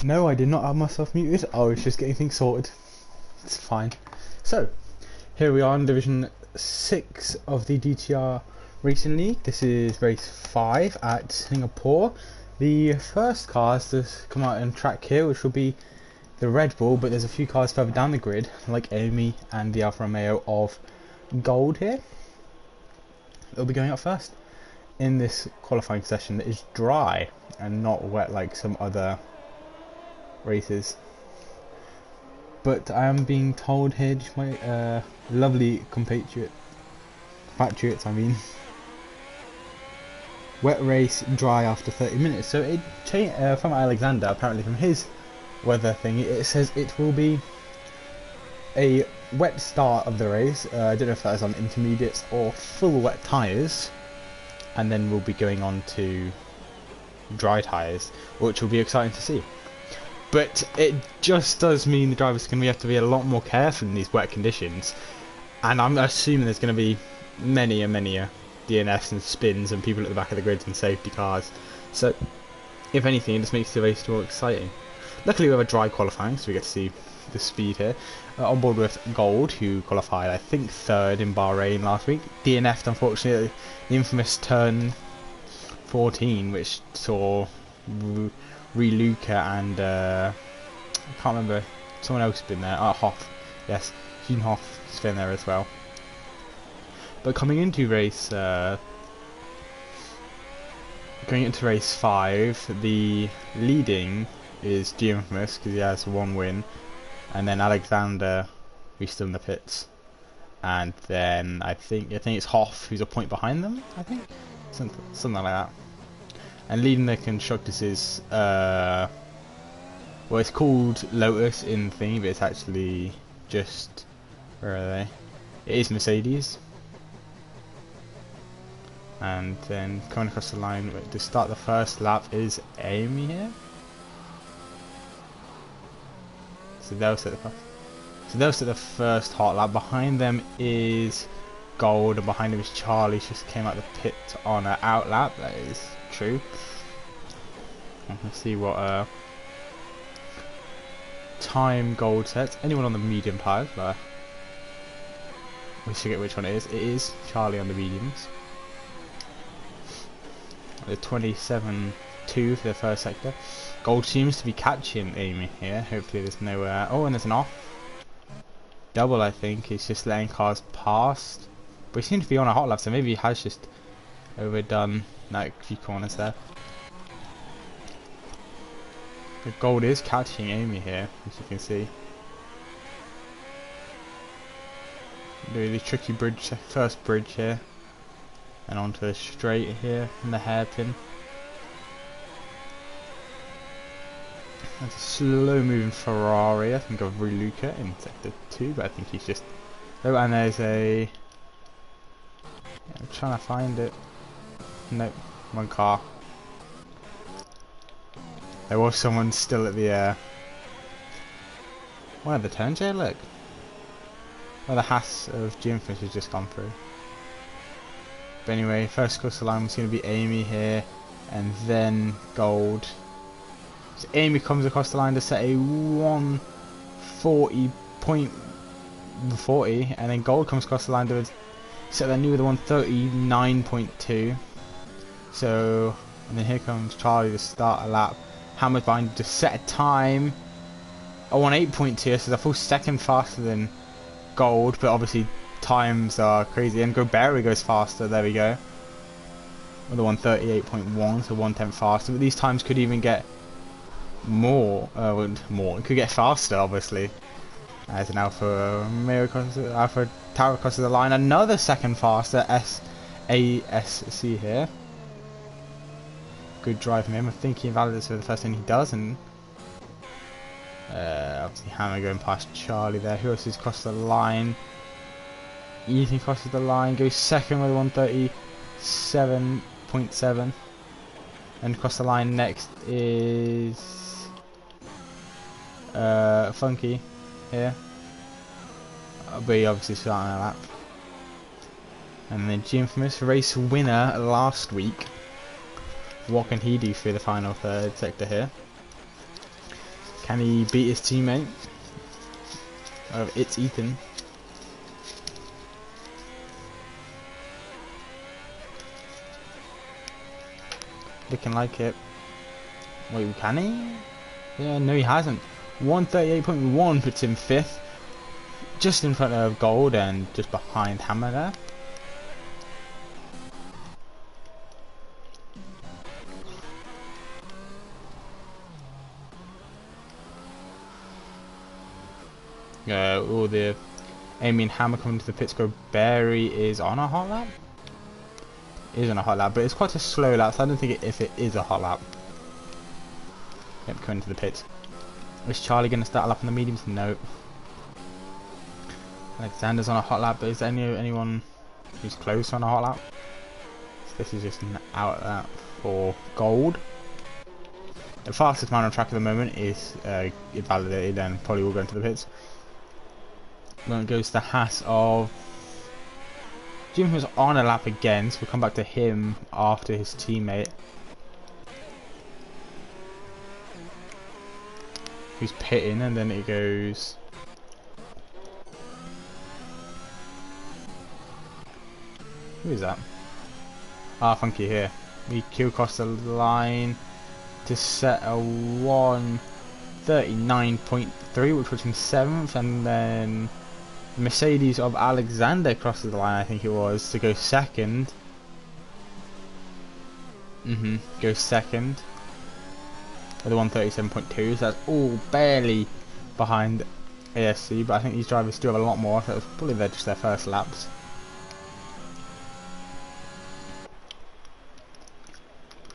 No, I did not have myself muted. I was just getting things sorted. It's fine. So, here we are in Division 6 of the DTR Racing League. This is race 5 at Singapore. The first cars to come out and track here, which will be the Red Bull, but there's a few cars further down the grid, like Amy and the Alfa Romeo of Gold here. They'll be going up first in this qualifying session that is dry and not wet like some other races. But I am being told here, just my lovely compatriots, wet race, dry after 30 minutes. So it from Alexander, apparently from his weather thing, it says it will be a wet start of the race. I don't know if that is on intermediates or full wet tyres, and then we'll be going on to dry tyres, which will be exciting to see. But it just does mean the drivers are going to have to be a lot more careful in these wet conditions, and I'm assuming there's going to be many DNFs and spins and people at the back of the grids and safety cars. So if anything, it just makes the race more exciting. Luckily we have a dry qualifying, so we get to see the speed here. On board with Gold, who qualified I think 3rd in Bahrain last week. DNF'd unfortunately the infamous turn 14, which saw Luca and I can't remember, someone else has been there. Hoff, yes, Gene Hoff has been there as well. But coming into race 5, the leading is Infamous because he has 1 win, and then Alexander, who's still in the pits, and then I think it's Hoff, who's a point behind them. I think something like that. And leading the constructors is well, it's called Lotus in the thing, but it's actually just, where are they? It is Mercedes. And then coming across the line to start the first lap is Amy here. So they'll set the first hot lap. Behind them is Gold, and behind him is Charlie. Just came out the pit on an out lap. That is true. Let's see what time Gold sets. Anyone on the medium tyres, but we forget which one it is. It is Charlie on the mediums. The 27.2 for the first sector. Gold seems to be catching Amy here. Hopefully there's no oh, and there's an off. Double, I think, he's just letting cars past. But he seems to be on a hot lap, so maybe he has just overdone that few corners there. The Gold is catching Amy here, as you can see. Really tricky bridge, first bridge here. And onto the straight here and the hairpin. That's a slow moving Ferrari, I think of Luca in sector 2, but I think he's just... Oh, and there's a... I'm trying to find it. Nope, one car. There was someone still at the one of the turns here, look. Where the Haas of Geofish has just gone through. But anyway, first across the line was going to be Amy here, and then Gold. So Amy comes across the line to set a 140.40, and then Gold comes across the line to set that new with a 139.2. So, and then here comes Charlie to start a lap. Hammered behind to set a time. A 1.8.2, so it's a full second faster than Gold, but obviously times are crazy, and Gobert goes faster. There we go, with a 138.1, so 1/10 faster. But these times could even get more. It could get faster, obviously. As an Alfa Tower crosses the line, another second faster. SASC here. Good drive from him. I think he invalidates for the first thing he does, and obviously Hammer going past Charlie there. Who else has crossed the line? Ethan crosses the line, goes second with 137.7, and across the line next is Funky here, but he obviously starting a lap. And then Infamous, race winner last week. What can he do through the final third sector here? Can he beat his teammate? It's Ethan. Looking like it. Wait, can he? Yeah, no he hasn't. 138.1 puts him 5th. Just in front of Gold and just behind Hammer there. All the Amy and Hammer coming to the pits. Go Barry is on a hot lap. Is on a hot lap, but it's quite a slow lap, so I don't think if it is a hot lap. Yep, coming to the pits. Is Charlie going to start a lap on the mediums? No. Alexander's on a hot lap, but is there anyone who's close on a hot lap? So this is just an out lap for Gold. The fastest man on track at the moment is invalidated and probably will go into the pits. Then it goes to Haas of Jim, was on a lap again, so we'll come back to him after his teammate, who's pitting, and then it goes who is that? Ah, Funky here. We queue across the line to set a 1:39.3, which was him 7th, and then Mercedes of Alexander crosses the line, I think it was, to go 2nd. Goes 2nd with a 1:37.2, so that's all barely behind ASC, but I think these drivers do have a lot more, so it was probably just their first laps.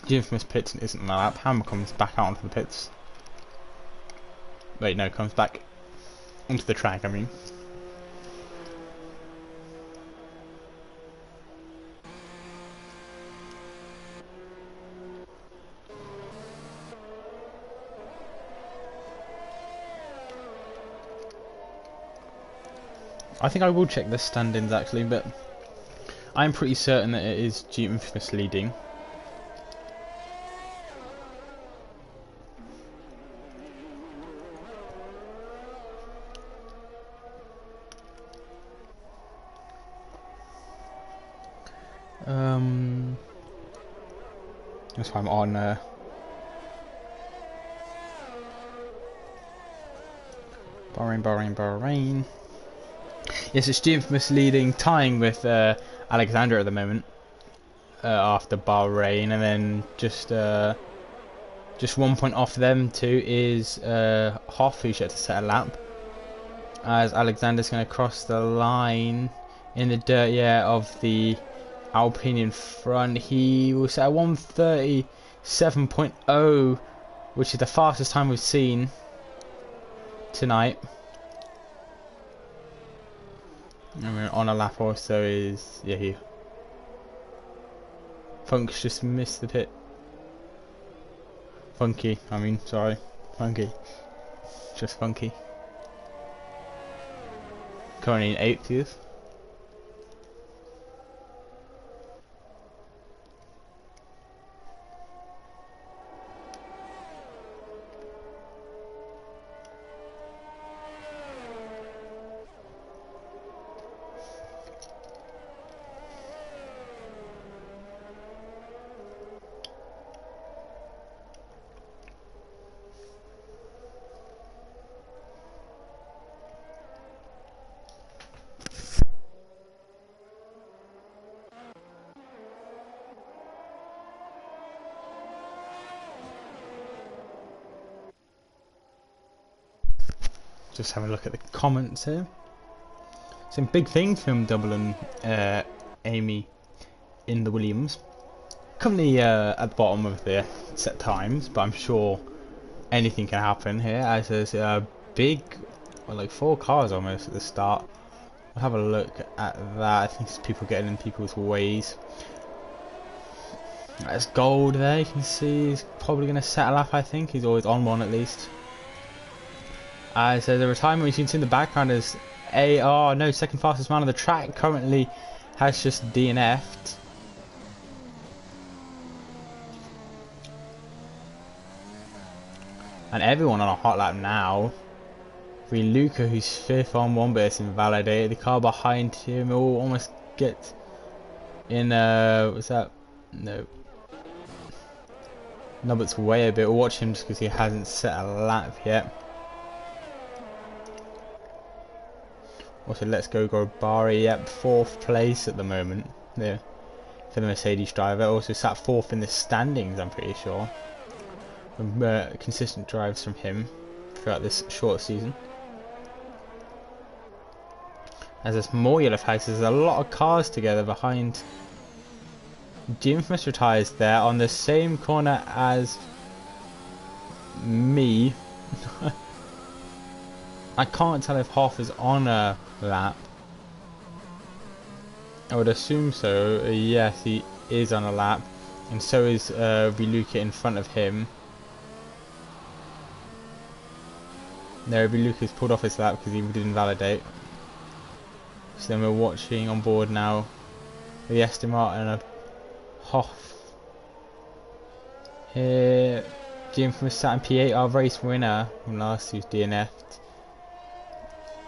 Jim Smith's pits isn't on the lap. Hammer comes back out onto the pits. Wait, no, comes back onto the track, I mean. I think I will check the stand-ins actually, but I'm pretty certain that it is Infamous leading. That's why I'm on Bahrain. Yes, it's Infamous leading, tying with Alexander at the moment after Bahrain, and then just 1 point off them two is Hoff, who's yet to set a lap. As Alexander's going to cross the line in the dirt, of the Alpine in front. He will set a 1:37.0, which is the fastest time we've seen tonight. And we're on a lap also is Funk's just missed the pit. Funky, Funky. Just Funky. Currently in 8th. Just having a look at the comments here. Some big things from Double and Amy in the Williams. Currently at the bottom of the set times, but I'm sure anything can happen here, as there's a big, like 4 cars almost at the start. I'll have a look at that. I think it's people getting in people's ways. There's Gold there, you can see he's probably going to set a lap, I think. He's always on one at least. So the retirement we can see in the background is second fastest man on the track currently has just DNF'd. And everyone on a hot lap now. Luca, who's 5th on one, but it's invalidated. The car behind him will almost get in, what's that? No. Nobbert's way a bit. We'll watch him just because he hasn't set a lap yet. Also, let's go Bari, yep, 4th place at the moment. Yeah, for the Mercedes driver. Also sat 4th in the standings, I'm pretty sure. Consistent drives from him throughout this short season. As there's more yellow flags, there's a lot of cars together behind. The Infamous retires there on the same corner as me. I can't tell if Hoff is on a lap. I would assume so. Yes, he is on a lap, and so is Luca in front of him. No, Luca's pulled off his lap because he didn't validate. So then we're watching on board now the Aston Martin and Hoff. Here, Jim from Saturn P8, our race winner from last year's DNF'd.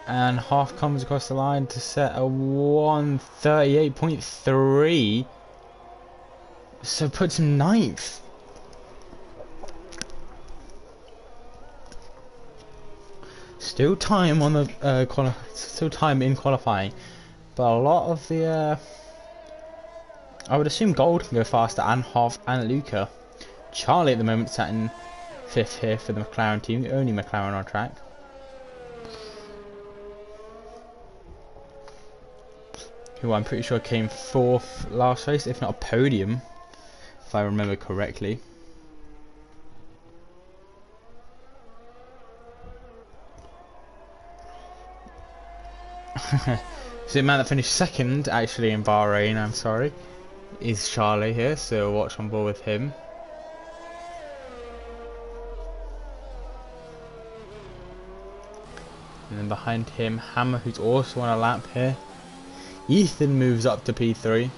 And Hoff comes across the line to set a 1:38.3. So puts him 9th. Still time on the still time in qualifying, but a lot of the I would assume Gold can go faster, and Hoff and Luca. Charlie at the moment sat in 5th here for the McLaren team, the only McLaren on track. Who I'm pretty sure came 4th last race, if not a podium, if I remember correctly. So the man that finished 2nd actually in Bahrain, I'm sorry, is Charlie here, so watch on board with him. And then behind him, Hammer, who's also on a lap here. Ethan moves up to P3.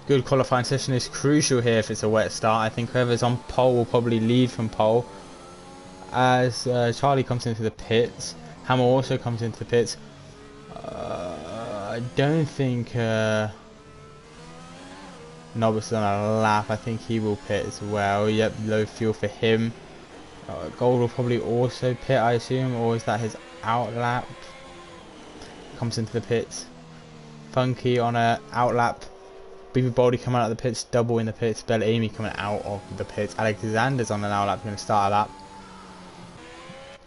Good qualifying session is crucial here if it's a wet start. I think whoever's on pole will probably lead from pole. As Charlie comes into the pits, Hammer also comes into the pits. I don't think Nobbert's on a lap. I think he will pit as well. Yep, low fuel for him. Gold will probably also pit, I assume, or is that his out lap? Comes into the pits. Funky on a out lap. Beaver Baldy coming out of the pits, double in the pits. Bella Amy coming out of the pits. Alexander's on an out lap, going to start a lap.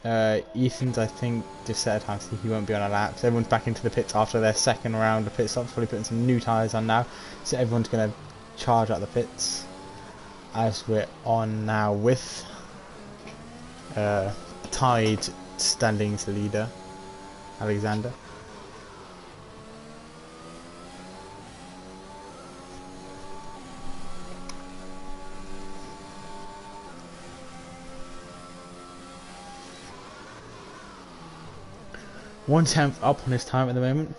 Ethan's, I think, just set a time, so he won't be on a lap. So everyone's back into the pits after their 2nd round of pit stops. Probably putting some new tyres on now. So everyone's going to charge out the pits. As we're on now with tied standings leader, Alexander. One tenth up on his time at the moment.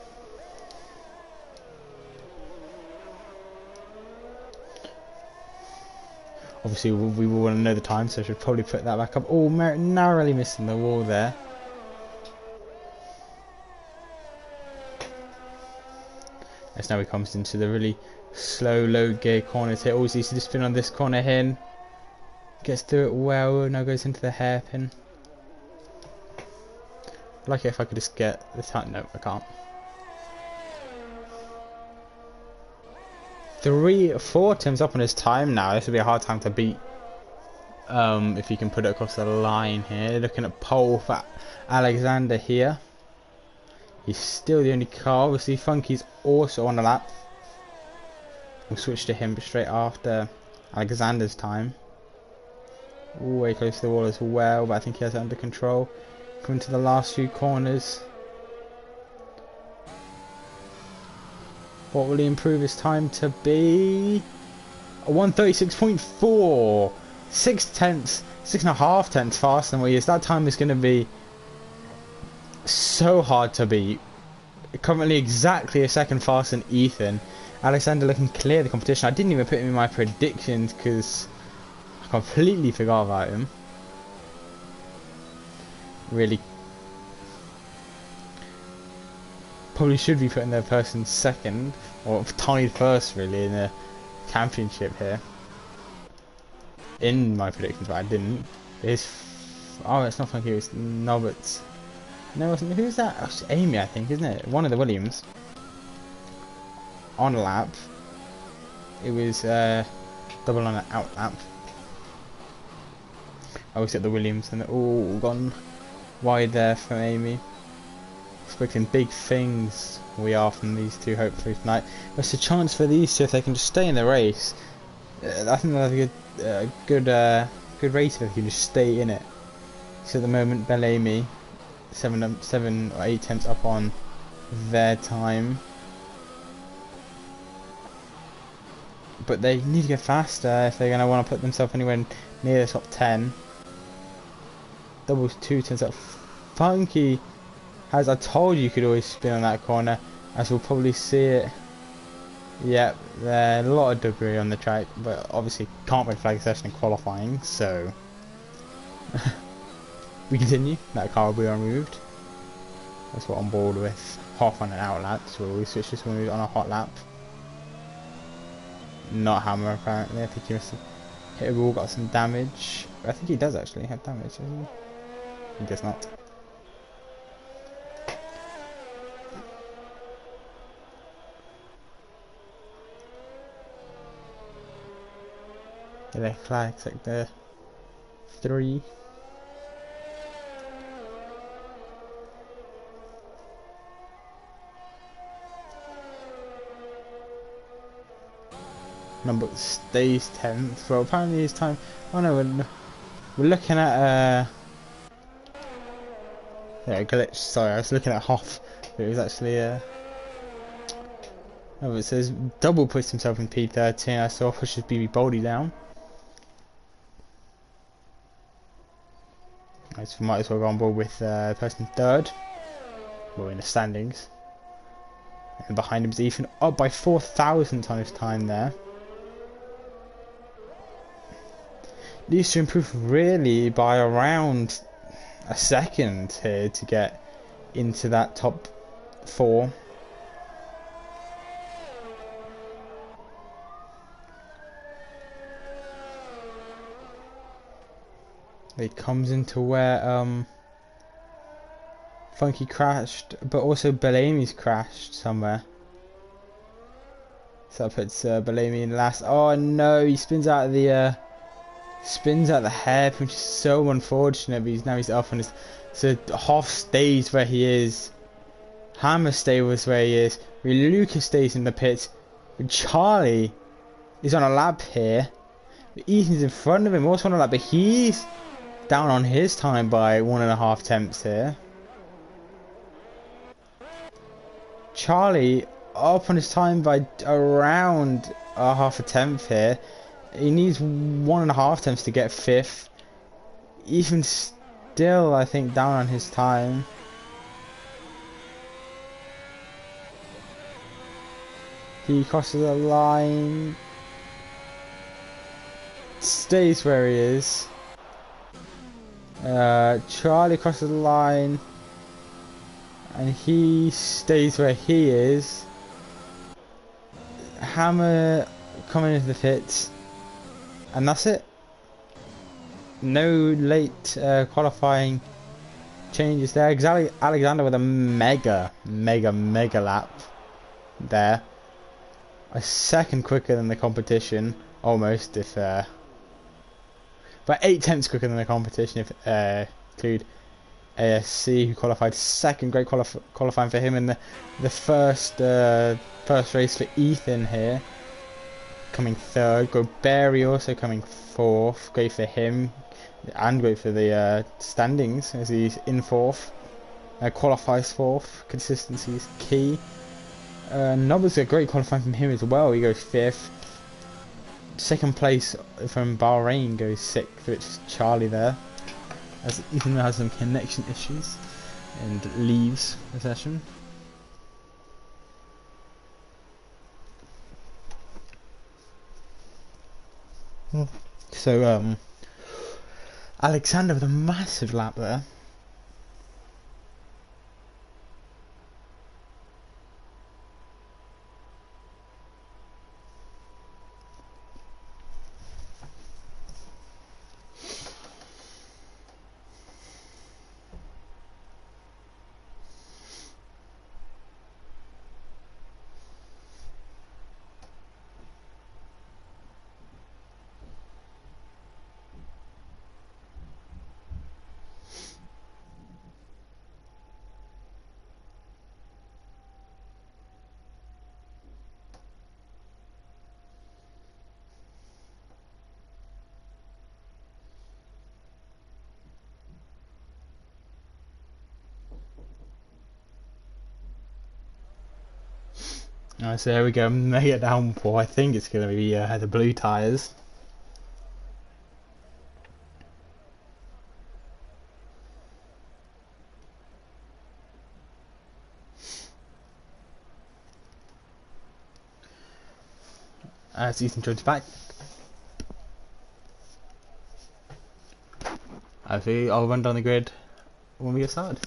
Obviously, we will want to know the time, so I should probably put that back up. Oh, narrowly missing the wall there. As now he comes into the really slow, low gear corners here. Always easy to spin on this corner here. Gets through it well, now goes into the hairpin. I'd like it if I could just get the time. No, I can't. 3-4 Tim's up on his time now. This would be a hard time to beat if he can put it across the line here. Looking at pole for Alexander here. He's still the only car. Obviously Funky's also on the lap. We'll switch to him straight after Alexander's time. Ooh, way close to the wall as well, but I think he has it under control. Coming to the last few corners. What will he improve his time to be? A 1:36.4. 6.5 tenths faster than what he is. That time is going to be so hard to beat. Currently exactly a second faster than Ethan. Alexander looking clear of the competition. I didn't even put him in my predictions because I completely forgot about him. Really, probably should be putting their person second or tied first, really, in the championship here. In my predictions, but I didn't. Oh, it's not Funky. It's Nobbits. No, who's that? Oh, it's Amy, I think, isn't it? One of the Williams. On a lap. It was double on an out lap. I always get the Williams and they're all gone wide there from Amy. Expecting big things we are from these two hopefully tonight. There's a chance for these two if they can just stay in the race. I think they'll have a good race if they can just stay in it. So at the moment Bellamy 7 or 8 tenths up on their time. But they need to get faster if they're going to want to put themselves anywhere near the top 10. Doubles 2 tenths up. Funky has, I told you could always spin on that corner, as we'll probably see it. Yep, there's a lot of debris on the track, but obviously can't win flag session in qualifying, so we continue. That car will be removed. That's what I'm on board with. Half on an out lap, so we switch this one on a hot lap. Not Hammer apparently. I think he must have hit a wall, got some damage. I think he does actually have damage, doesn't he? He does not. Yeah, flag sector 3. Number stays 10th. Well, apparently it's time. Oh no, we're looking at yeah, glitch. Sorry, I was looking at Hoff. But it was actually oh, it says double puts himself in P13. I saw pushes BB Boldy down. So might as well go on board with person third. Well, in the standings. And behind him is Ethan, up by 4 thousandths on his time there. Needs to improve really by around a second here to get into that top 4. It comes into where Funky crashed, but also Bellamy's crashed somewhere. So that puts Bellamy in last. Oh no, he spins out of the hairpin, which is so unfortunate. But he's up on his. So Hoff stays where he is. Hammer stays where he is. Lucas stays in the pits. But Charlie is on a lap here. But Ethan's in front of him, also on a lap, but he's down on his time by 1.5 tenths here. Charlie up on his time by around half a tenth here. He needs 1.5 tenths to get 5th. Even still, I think, down on his time. He crosses the line. Stays where he is. Charlie crosses the line. And he stays where he is. Hammer coming into the pits. And that's it. No late qualifying changes there. Alexander with a mega lap there. A second quicker than the competition, almost, if but 8 tenths quicker than the competition if include ASC, who qualified second. Great qualifying for him in the first race for Ethan here, coming third. Barry also coming 4th. Great for him, and great for the standings as he's in 4th. Qualifies 4th. Consistency is key. Nobbers a great qualifying from him as well. He goes 5th. Second place from Bahrain goes 6th, which is Charlie there, as Ethan has some connection issues and leaves the session. So Alexander with a massive lap there. So there we go, mega downpour. I think it's going to be the blue tyres. As Ethan joins back. I'll run down the grid when we get started.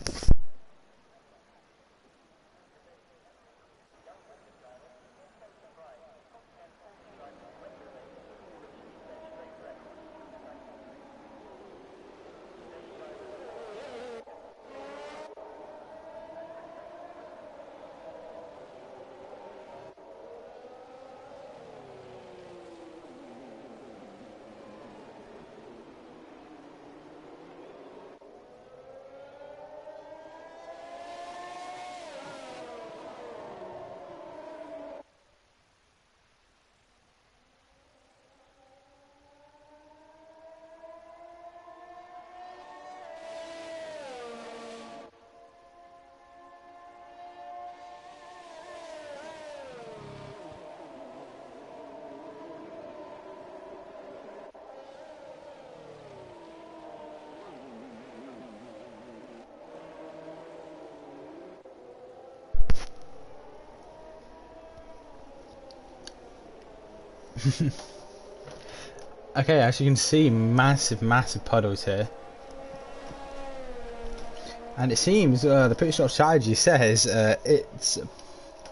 Okay, as you can see, massive puddles here. And it seems the pit stop strategy says it's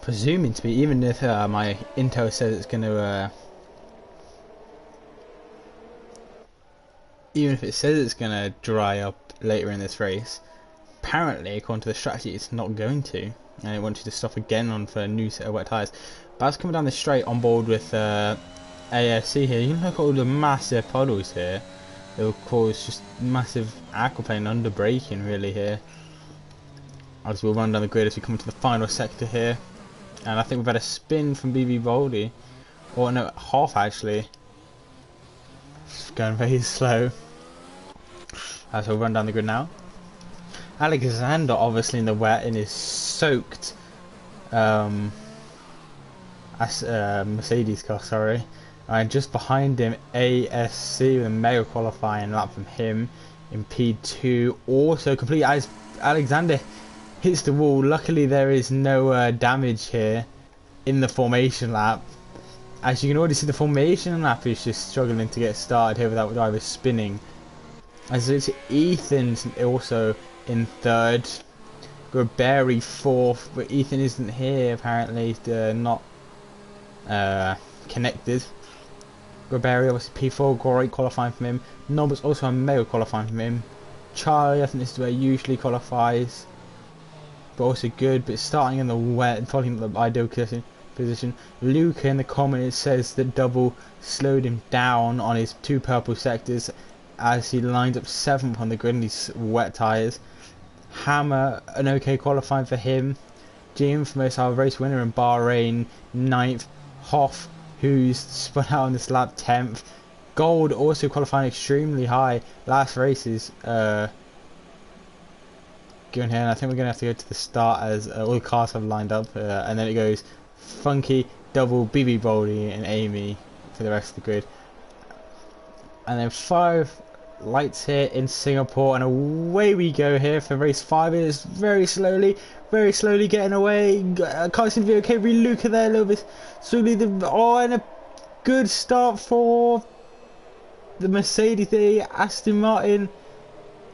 presuming to be, even if my intel says it's going to, even if it says it's going to dry up later in this race, apparently, according to the strategy, it's not going to. And it wants you to stop again on for a new set of wet tyres. But as coming down the straight on board with ASC here, you can look at all the massive puddles here. It will cause just massive aquaplane under braking really here. As we'll run down the grid as we come to the final sector here. And I think we've had a spin from BB Boldy. Or no, half actually. It's going very slow. As we'll run down the grid now. Alexander obviously in the wet and is soaked. Mercedes car, sorry. And just behind him, ASC with a mega qualifying lap from him in P2. Also complete as Alexander hits the wall. Luckily there is no damage here in the formation lap. As you can already see, the formation lap is just struggling to get started here without drivers spinning. As it's Ethan's also in third. Graberi fourth, but Ethan isn't here apparently, not connected. Graberi obviously P4, great qualifying from him. Nobbs also a mega qualifying from him. Charlie, I think this is where he usually qualifies, but also good, but starting in the wet and following the ideal position. Luca in the comments says that double slowed him down on his two purple sectors as he lines up 7th on the grid in these wet tyres. Hammer, an okay qualifying for him. Jim from our race winner in Bahrain, 9th. Hoff, who's spun out on this lap, 10th. Gold also qualifying extremely high. Last races going here, and I think we're going to have to go to the start as all the cars have lined up, and then it goes Funky, Double, BB Boldy and Amy for the rest of the grid. And then 5 lights here in Singapore, and away we go here for race 5. It is very slowly getting away. Can't seem to be okay. Luca there a little bit slowly. And a good start for the Mercedes, the Aston Martin,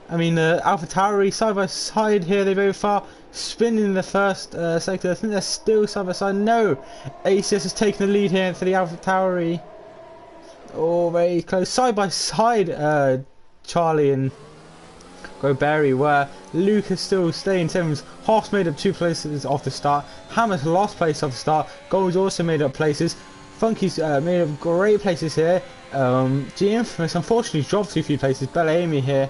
AlphaTauri side by side here. They both are spinning in the first sector. I think they're still side by side. No, ACS has taken the lead here for the AlphaTauri. Oh, very close. Side by side, Charlie and Grosberry, where Luke is still staying 7th. Haas made up 2 places off the start. Hammer's lost place off the start. Gold's also made up places. Funky's made up great places here. The Infamous unfortunately dropped 2 few places. Bellamy here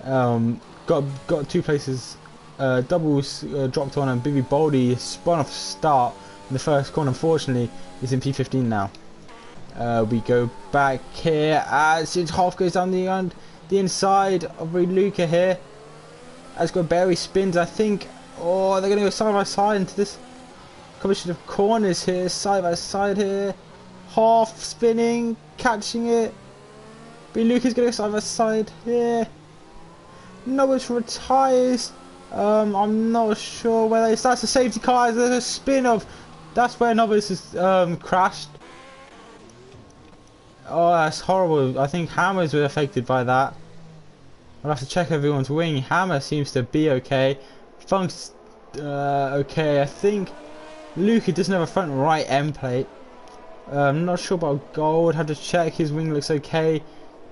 got 2 places. Doubles dropped on, and Bibi Boldy spun off the start in the first corner. Unfortunately, he's in P15 now. We go back here as Hoff goes down the inside of Luca here. As Grosberry spins, I think. Oh, they're going to go side by side into this combination of corners here, side by side here. Hoff spinning, catching it. But Luca's going to go side by side here. Norwich retires. I'm not sure whether that's a safety car. There's a spin of. That's where Novice has crashed. Oh, that's horrible. I think Hammers were affected by that. I'll have to check everyone's wing. Hammer seems to be okay. Funk's okay. I think Luca doesn't have a front right end plate. I'm not sure about Gold. Have to check. His wing looks okay.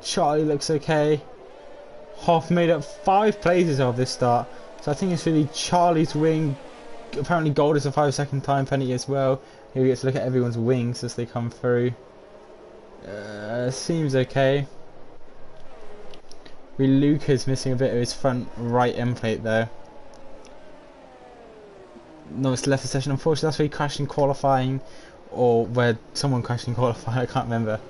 Charlie looks okay. Hoff made up 5 places of this start. So I think it's really Charlie's wing. Apparently Gold is a 5-second time penalty as well. Here we get to look at everyone's wings as they come through. Seems okay. Luca's missing a bit of his front right end plate though. No, it's left the session. Unfortunately, that's where he crashed in qualifying, or where someone crashed in qualifying. I can't remember.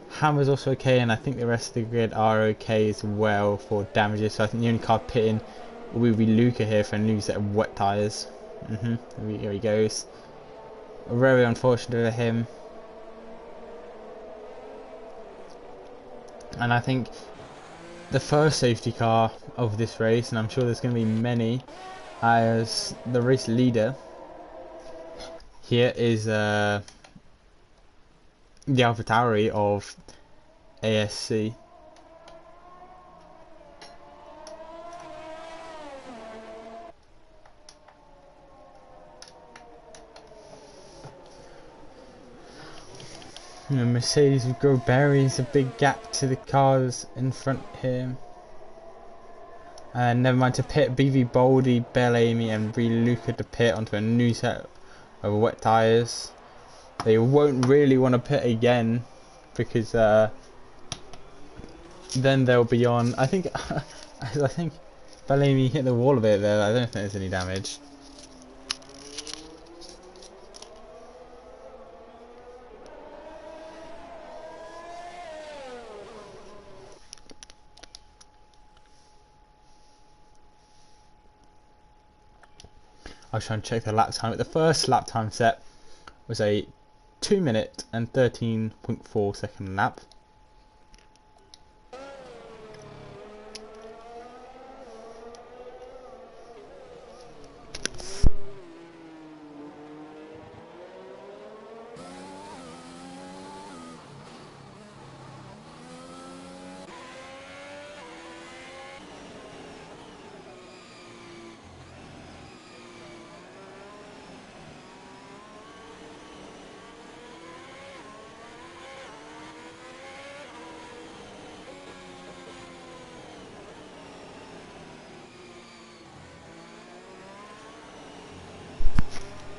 Hammer's also okay, and I think the rest of the grid are okay as well for damages. So I think the only car pitting will be Luca here for a new set of wet tyres. Here he goes. Very unfortunate for him. And I think the first safety car of this race, and I'm sure there's going to be many, as the race leader here is the AlphaTauri of ASC. Mercedes with Grosberry's a big gap to the cars in front here. And never mind to pit, BV Boldy, Bellamy and Luca to pit onto a new set of wet tyres. They won't really want to pit again because then they'll be on. I think Bellamy hit the wall a bit there. I don't think there's any damage. I was trying to check the lap time. The first lap time set was a 2 minute and 13.4 second lap.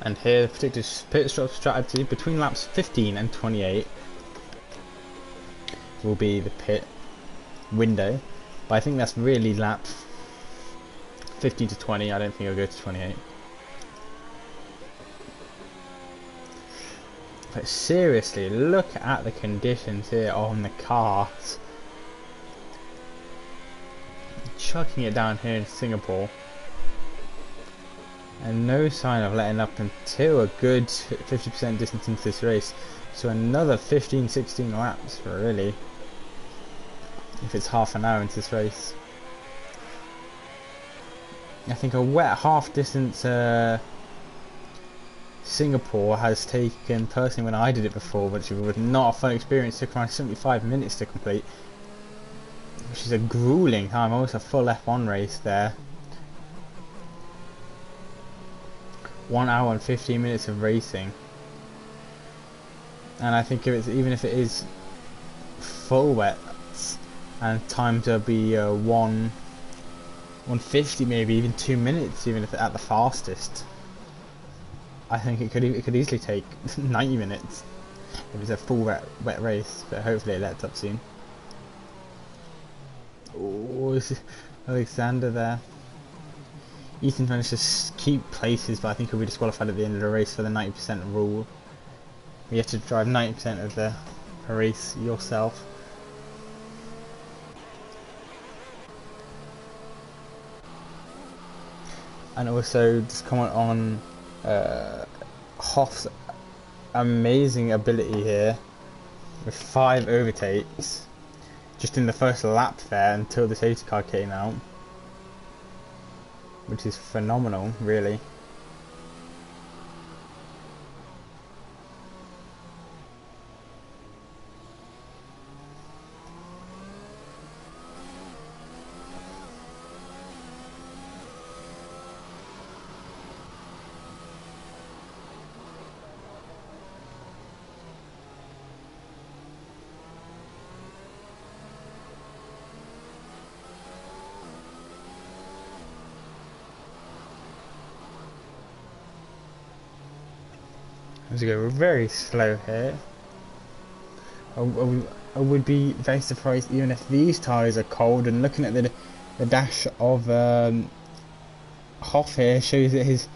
And here the predicted pit stop strategy between laps 15 and 28 will be the pit window, but I think that's really lap 15 to 20. I don't think it'll go to 28. But seriously, look at the conditions here on the cars. Chucking it down here in Singapore. And no sign of letting up until a good 50% distance into this race. So another 15-16 laps, really. If it's half an hour into this race. I think a wet half distance Singapore has taken, personally when I did it before, which was not a fun experience, took around 75 minutes to complete, which is a grueling time, almost a full F1 race there. 1 hour and 15 minutes of racing. And I think even if it is full wets and time to be 150, maybe even 2 minutes, even if at the fastest, I think it could easily take 90 minutes if it's a full wet race. But hopefully it lets up soon. Oh, Alexander there. Ethan managed to keep places, but I think he'll be disqualified at the end of the race for the 90% rule. You have to drive 90% of the race yourself. And also just comment on Hoff's amazing ability here with 5 overtakes just in the first lap there until the safety car came out, which is phenomenal, really. As we go very slow here. I would be very surprised even if these tyres are cold, and looking at the dash of Hoff here shows that his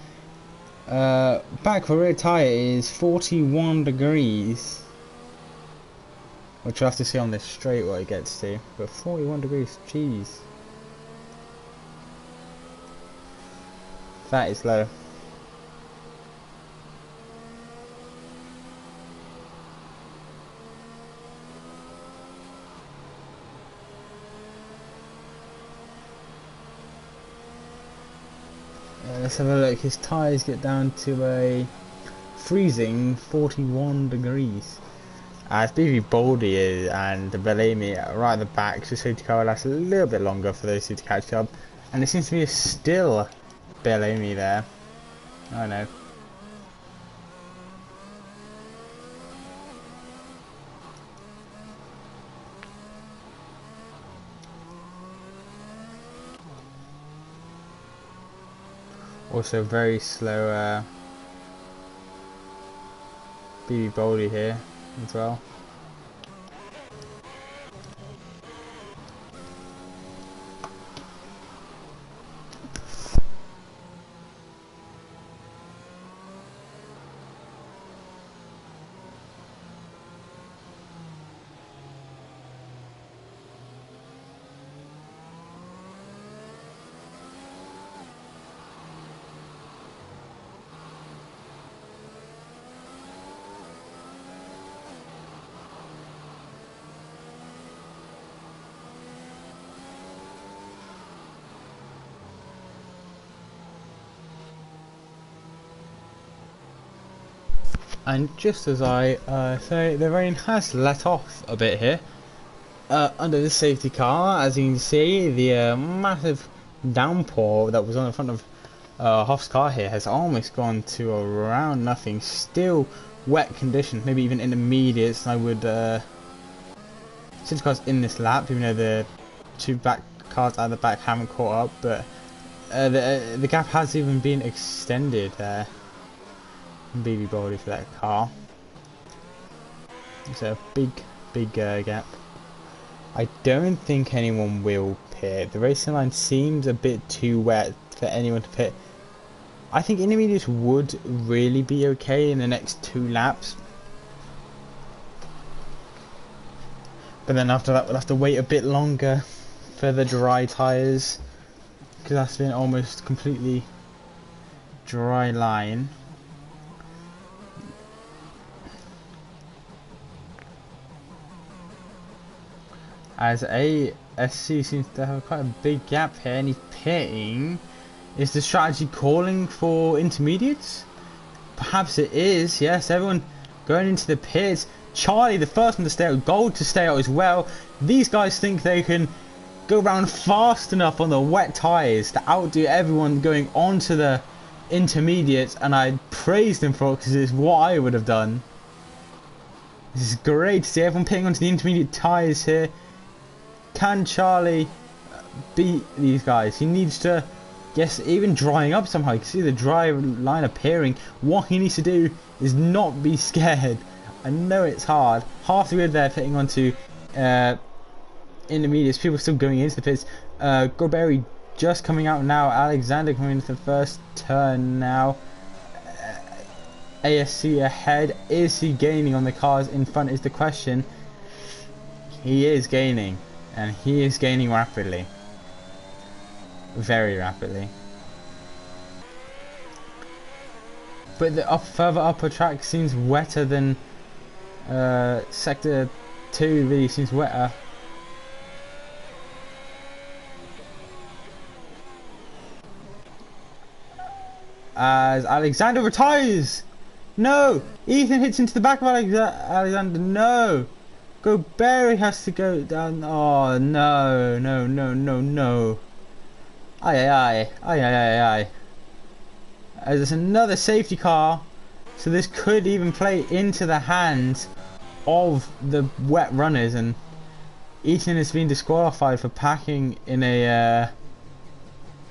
back rear tyre is 41 degrees, which we'll have to see on this straight what it gets to, but 41 degrees, jeez, that is low. Let's have a look. His tyres get down to a freezing 41 degrees. As BB Baldy and Bellamy right at the back, so safety car will last a little bit longer for those two to catch up. And it seems to be still Bellamy there. I know. Also very slow BB Baldy here as well. And just as I say, the rain has let off a bit here under the safety car. As you can see, the massive downpour that was on the front of Hoff's car here has almost gone to around nothing. Still wet conditions, maybe even intermediates. I would safety cars in this lap, even though the two back cars at the back haven't caught up, but the gap has even been extended there. BB Baldy for that car. It's a big gap. I don't think anyone will pit. The racing line seems a bit too wet for anyone to pit. I think intermediates would really be okay in the next 2 laps. But then after that we'll have to wait a bit longer for the dry tyres, because that's been almost completely dry line. As ASC seems to have quite a big gap here, and he's pitting. Is the strategy calling for intermediates? Perhaps it is. Yes, everyone going into the pits. Charlie, the first one to stay out. Gold to stay out as well. These guys think they can go around fast enough on the wet tyres to outdo everyone going on to the intermediates, and I praised them for it because it's what I would have done. This is great to see everyone pitting onto the intermediate tyres here. Can Charlie beat these guys? He needs to, yes, even drying up somehow. You can see the dry line appearing. What he needs to do is not be scared. I know it's hard. Half the grid there pitting onto intermediates. People still going into the pits. Gorberry just coming out now. Alexander coming into the first turn now. ASC ahead. Is he gaining on the cars in front is the question. He is gaining, and he is gaining rapidly. Very rapidly. But the further upper track seems wetter than sector 2 really seems wetter. As Alexander retires! No! Ethan hits into the back of Alexander. No! Gorberry has to go down. Oh no, no, no, no, no. Aye, aye, aye. Aye, aye, aye, aye. As there's another safety car. So this could even play into the hands of the wet runners. And Ethan has been disqualified for packing in a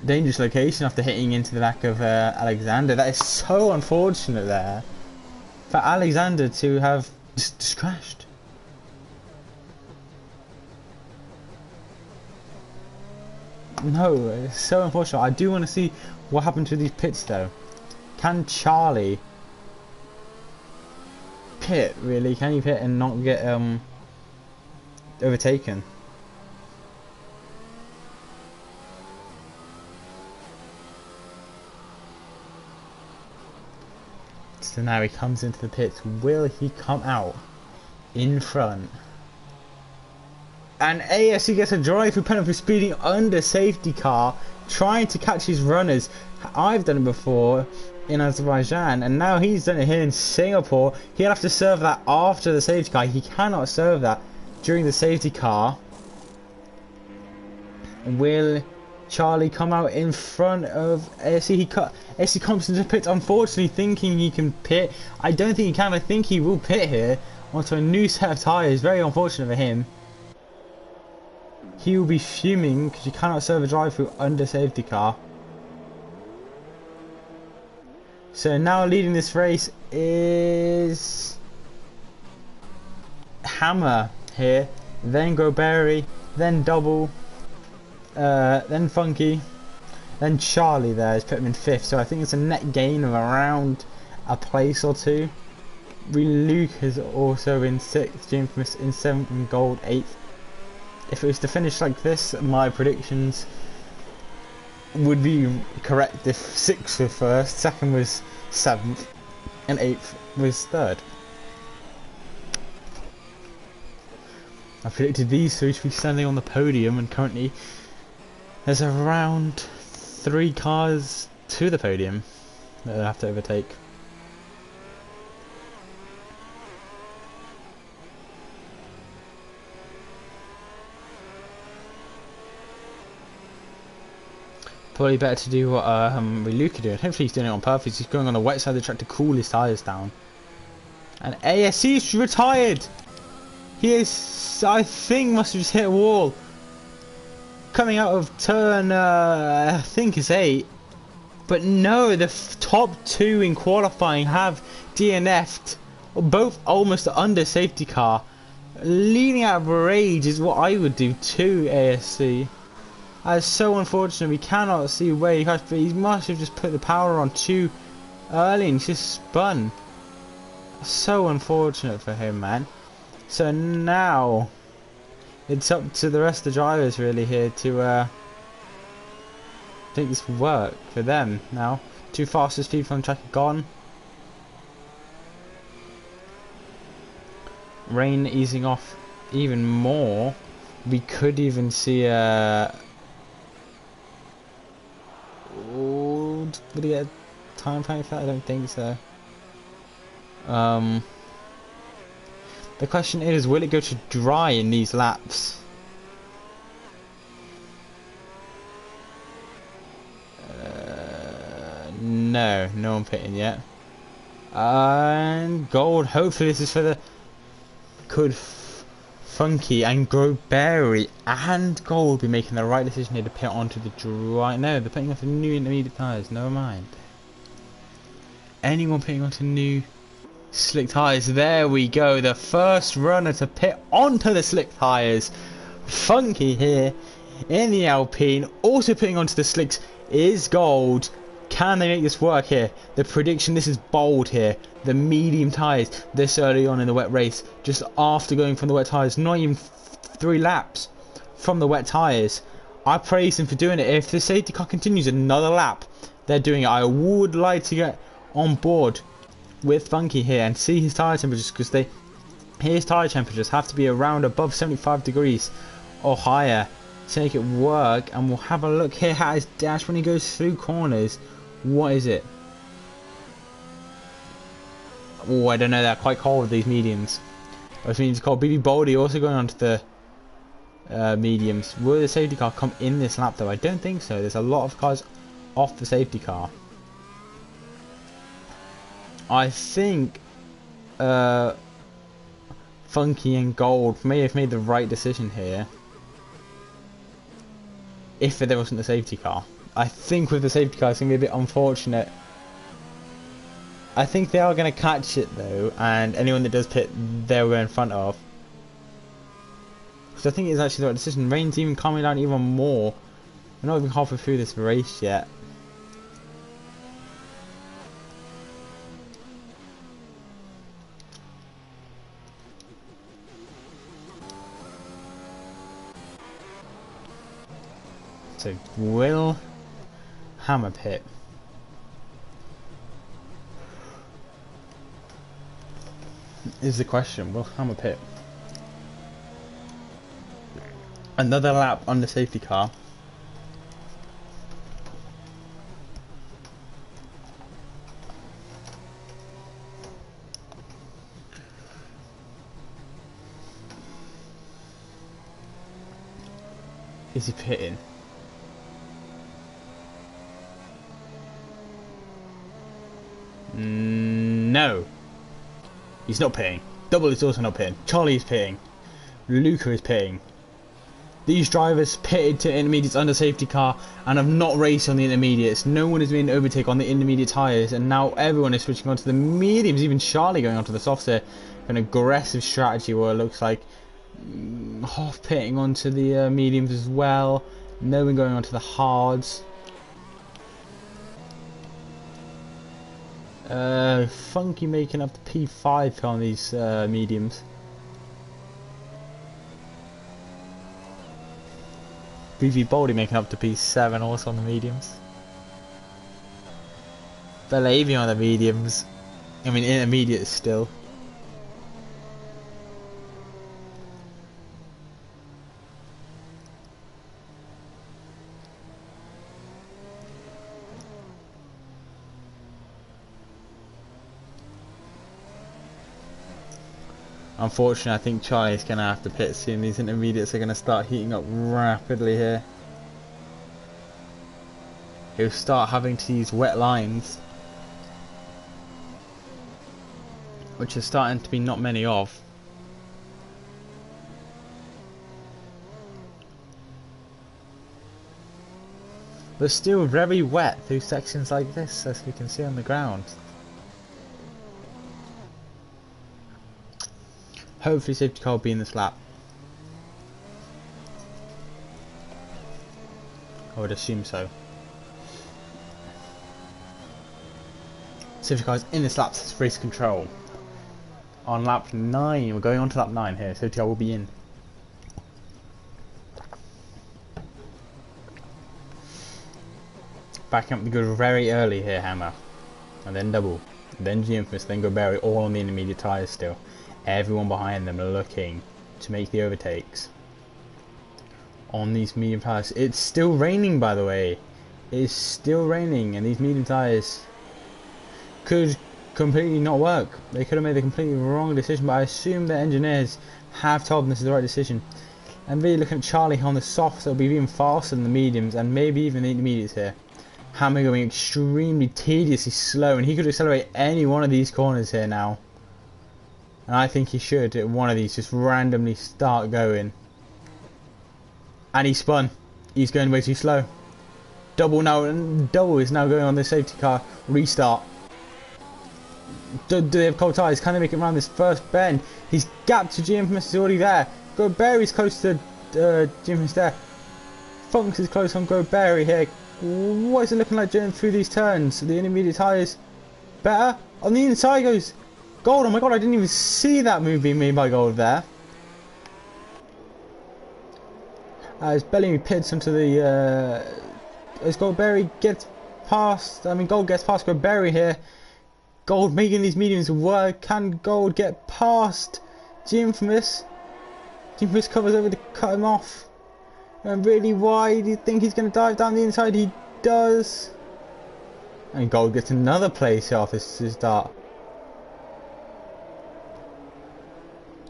dangerous location after hitting into the back of Alexander. That is so unfortunate there for Alexander to have just crashed. No, it's so unfortunate. I do want to see what happened to these pits though. Can Charlie pit really? Can he pit and not get overtaken? So now he comes into the pits. Will he come out in front? And ASC gets a drive-through penalty for speeding under safety car, trying to catch his runners. I've done it before in Azerbaijan, and now he's done it here in Singapore. He'll have to serve that after the safety car. He cannot serve that during the safety car. Will Charlie come out in front of ASC? ASC comes into pit, unfortunately thinking he can pit. I don't think he can. I think he will pit here onto a new set of tyres. Very unfortunate for him. He will be fuming because you cannot serve a drive-through under safety car. So now leading this race is Hammer here, then Gorberry, then Double, then Funky, then Charlie there has put him in 5th. So I think it's a net gain of around a place or two. Luke has also in 6th, James Smith in 7th, and Gold 8th. If it was to finish like this, my predictions would be correct if 6th was 1st, 2nd was 7th, and 8th was 3rd. I predicted these three to be standing on the podium, and currently there's around 3 cars to the podium that they'll have to overtake. Probably better to do what Luca doing. Hopefully he's doing it on purpose. He's going on the wet side of the track to cool his tyres down. And ASC's retired. He is, I think, must have just hit a wall. Coming out of turn, I think it's 8. But no, the top 2 in qualifying have DNF'd. Both almost under safety car. Leading out of rage is what I would do to ASC. That's so unfortunate. We cannot see where he crashed, but he must have just put the power on too early and he's just spun. So unfortunate for him, man. So now it's up to the rest of the drivers really here to think this will work for them now. 2 fastest people on track are gone. Rain easing off even more. We could even see would he get a time frame for that? I don't think so. The question is, will it go to dry in these laps? No, no one pitting yet. And gold, hopefully this is for the... Could Funky and Groberry and Gold be making the right decision here to pit onto the dry... No, they're putting onto new intermediate tyres, never mind. Anyone pitting onto new slick tyres? There we go, the first runner to pit onto the slick tyres. Funky here in the Alpine, also pitting onto the slicks is Gold. Can they make this work here? The prediction, this is bold here. The medium tyres this early on in the wet race, just after going from the wet tyres, not even 3 laps from the wet tyres. I praise them for doing it. If the safety car continues another lap, they're doing it. I would like to get on board with Funky here and see his tyre temperatures, because his tyre temperatures have to be around above 75 degrees or higher to make it work. And we'll have a look here at his dash when he goes through corners. What is it? Oh, I don't know, they're quite cold, these mediums. Which means it's called BB Boldy also going on to the mediums. Will the safety car come in this lap though? I don't think so. There's a lot of cars off the safety car. I think Funky and Gold may have made the right decision here. If there wasn't a safety car. I think with the safety car it's going to be a bit unfortunate. I think they are going to catch it though, and anyone that does pit they'll go in front of. Because I think it's actually the right decision. Rain's even calming down even more. We're not even halfway through this race yet. So will Hammer pit? Is the question. Will Hammer pit? Another lap on the safety car. Is he pitting? No. He's not pitting. Double is also not pitting. Charlie is pitting. Luca is pitting. These drivers pitted to intermediates under safety car and have not raced on the intermediates. No one has made an overtake on the intermediate tyres, and now everyone is switching onto the mediums. Even Charlie going onto the softs there. An aggressive strategy where it looks like half pitting onto the mediums as well. No one going onto the hards. Funky making up the P5 on these mediums. BB Boldy making up to P7 also on the mediums. Belavy on the mediums. I mean intermediate still. Unfortunately, I think Charlie's going to have to pit soon. These intermediates are going to start heating up rapidly here. He'll start having to use wet lines, which are starting to be not many of. But still very wet through sections like this, as we can see on the ground. Hopefully safety car will be in this lap. I would assume so. Safety car is in this lap, so it's race control. On lap 9, we're going on to lap 9 here, safety car will be in. Backing up the good very early here, Hammer. And then double. Then G-Infamous, then Goberry, all on the intermediate tyres still. Everyone behind them are looking to make the overtakes on these medium tyres. It's still raining, by the way. It is still raining, and these medium tyres could completely not work. They could have made a completely wrong decision, but I assume the engineers have told them this is the right decision. And really looking at Charlie on the softs, it'll be even faster than the mediums and maybe even the intermediates here. Hammer going extremely tediously slow, and he could accelerate any one of these corners here now. And I think he should at one of these just randomly start going. And he spun. He's going way too slow. Double now, and Double is now going on the safety car. Restart. Do they have cold tyres? Can they make it around this first bend? He's gapped to Infamous is already there. Goberry's close to Infamous there. Funks is close on Goberry here. What is it looking like going through these turns? The intermediate tyres better. On the inside goes Gold. Oh my god, I didn't even see that move being made by Gold there. As Bellamy pits onto the as Goldberry gets past, Gold gets past Goldberry here. Gold making these mediums work. Can Gold get past Infamous? Infamous covers over to cut him off. And really wide. Do you think he's going to dive down the inside? He does. And Gold gets another place off his start.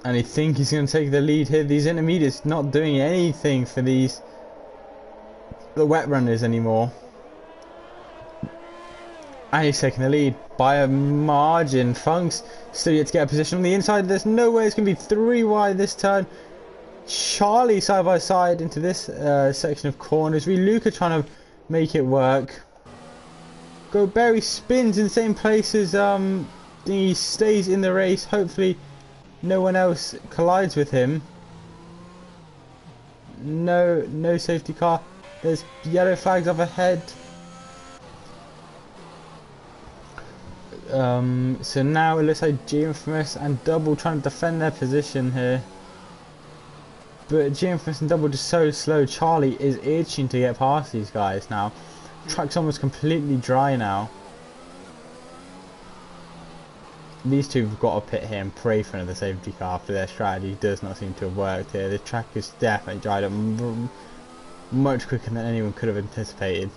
And I think he's going to take the lead here. These intermediates not doing anything for the wet runners anymore. And he's taking the lead by a margin. Funks still yet to get a position on the inside. There's no way it's going to be 3 wide this turn. Charlie side by side into this section of corners. Luca trying to make it work. Goberry spins in the same place as he stays in the race. Hopefully no one else collides with him. No safety car. There's yellow flags up ahead. So now it looks like Infamous and Double trying to defend their position here. But Infamous and Double just so slow. Charlie is itching to get past these guys now. Track's almost completely dry now. These two have got to pit here and pray for another safety car after their strategy does not seem to have worked here. The track is definitely dried up much quicker than anyone could have anticipated.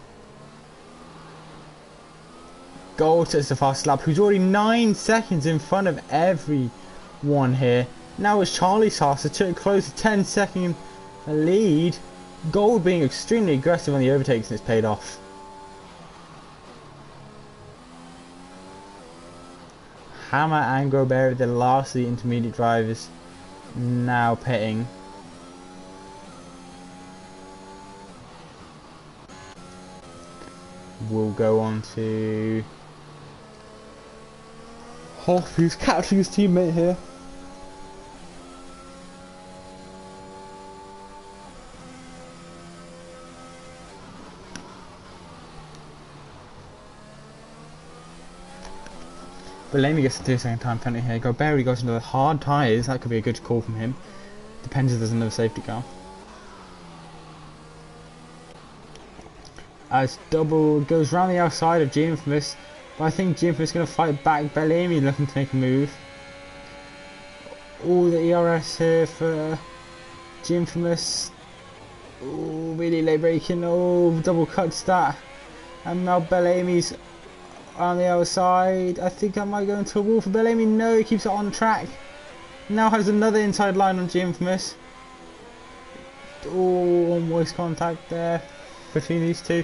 Gold sets the fastest lap, who's already 9 seconds in front of everyone here. Now it's Charlie's faster, took close to 10-second lead. Gold being extremely aggressive on the overtakes, and it's paid off. Hammer and Goberry, the last of the intermediate drivers, now pitting. We'll go on to Hoff, who's catching his teammate here. Bellamy gets the 2-second time penalty here. Goberry goes into the hard tyres. That could be a good call from him. Depends if there's another safety car. As Double goes round the outside of Infamous, but I think Infamous is going to fight back. Bellamy looking to make a move. All the ERS here for Infamous. Oh, really late braking. Oh, Double cuts that. And now Bellamy's on the other side. I think I might go into a wall for Bellamy. No, he keeps it on track. Now has another inside line on Infamous. Oh, almost contact there between these two.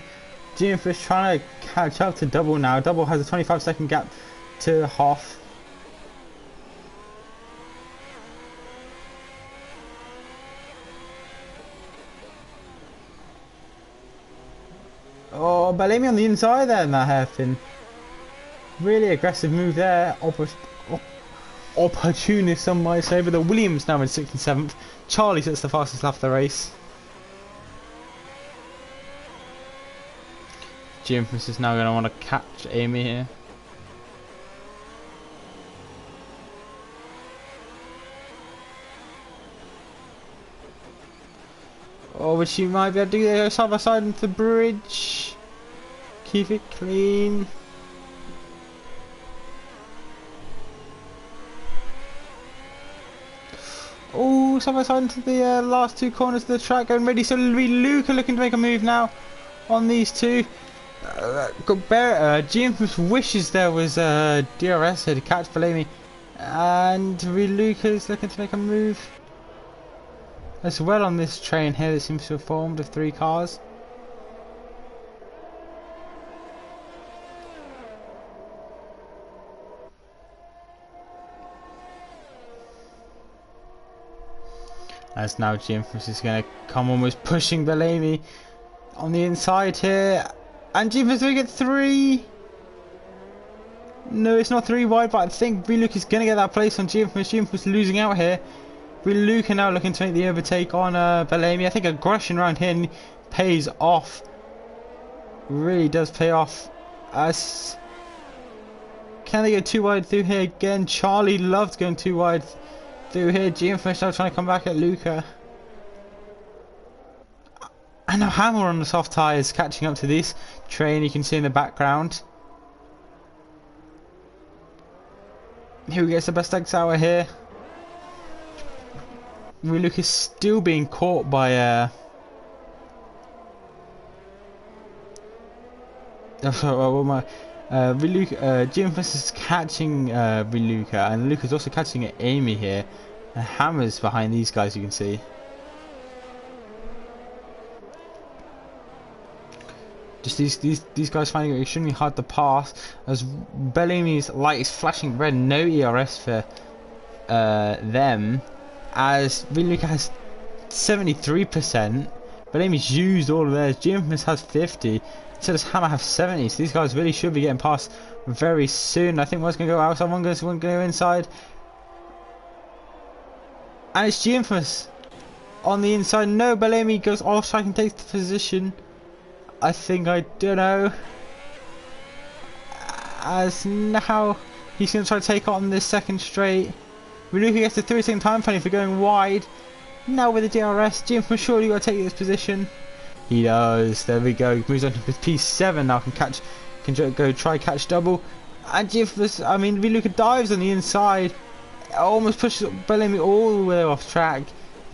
Infamous trying to catch up to Double now. Double has a 25-second gap to Hoff. Oh, Bellamy on the inside there in that hairpin. Really aggressive move there. Opportunist, some might say, but the Williams now in 6th and 7th. Charlie sets the fastest lap of the race. Infamous is now going to want to catch Amy here. Oh, but she might be able to do that side by side into the bridge. Keep it clean. Oh, side by side into the last 2 corners of the track, going ready. So Luca looking to make a move now on these two. James wishes there was DRS here to catch Bellamy, and Lucas looking to make a move as well on this train here that seems to have formed of 3 cars. As now James is going to come almost pushing Bellamy on the inside here. And James doing it 3. No, it's not 3 wide, but I think Luke is going to get that place on James. James was losing out here. Luke are now looking to make the overtake on Bellamy. I think aggression around here pays off. Really does pay off. As can they go too wide through here again? Charlie loves going too wide through here. James now trying to come back at Luca. And now Hammer on the soft tyres catching up to this train you can see in the background. Who gets the best exit hour here? Luke is still being caught by James is catching Luca, and Luke is also catching Amy here. And Hammer's behind these guys, you can see. Just these guys finding it extremely hard to pass, as Bellamy's light is flashing red. No ERS for them, as Luca has 73%. Bellamy's used all of theirs. James has 50. So does Hammer have 70. So these guys really should be getting past very soon. I think one's going to go outside, one's going to go inside. And it's James on the inside. No, Bellamy goes offside and takes the position. I don't know. As now he's going to try to take on this second straight. Luca gets the 3-second time penalty for going wide. Now with the DRS, James surely got to take this position. He does. There we go. He moves on to P7 now. Can go try catch double. And Luca dives on the inside. Almost pushes Bellamy all the way off track.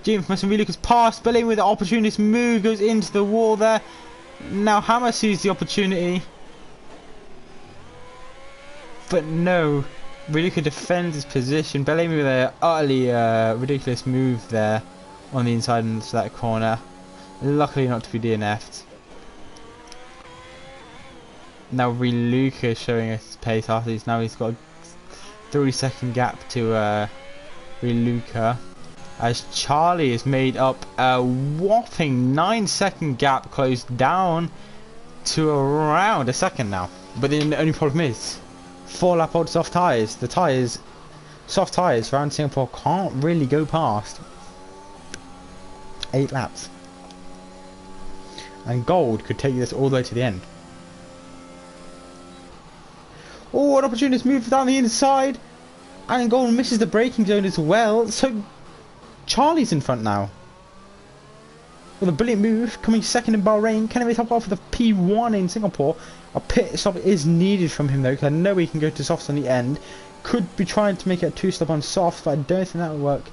James and Luca's past. Bellamy with the opportunist move goes into the wall there. Now Hammer sees the opportunity, but no, Luca defends his position. Bellamy with a utterly ridiculous move there on the inside into that corner. Luckily not to be DNF'd. Now Luca is showing us his pace after this. Now he's got a 3-second gap to Luca. As Charlie has made up a whopping 9-second gap, closed down to around a second now. But then the only problem is 4-lap old soft tyres. The soft tyres around Singapore can't really go past 8 laps. And Gold could take this all the way to the end. Oh, an opportunist move down the inside. And Gold misses the braking zone as well. So Charlie's in front now. With a brilliant move, coming second in Bahrain. Can he top off with a P1 in Singapore? A pit stop is needed from him though, because I know he can go to softs on the end. Could be trying to make it a 2-stop on softs, but I don't think that will work.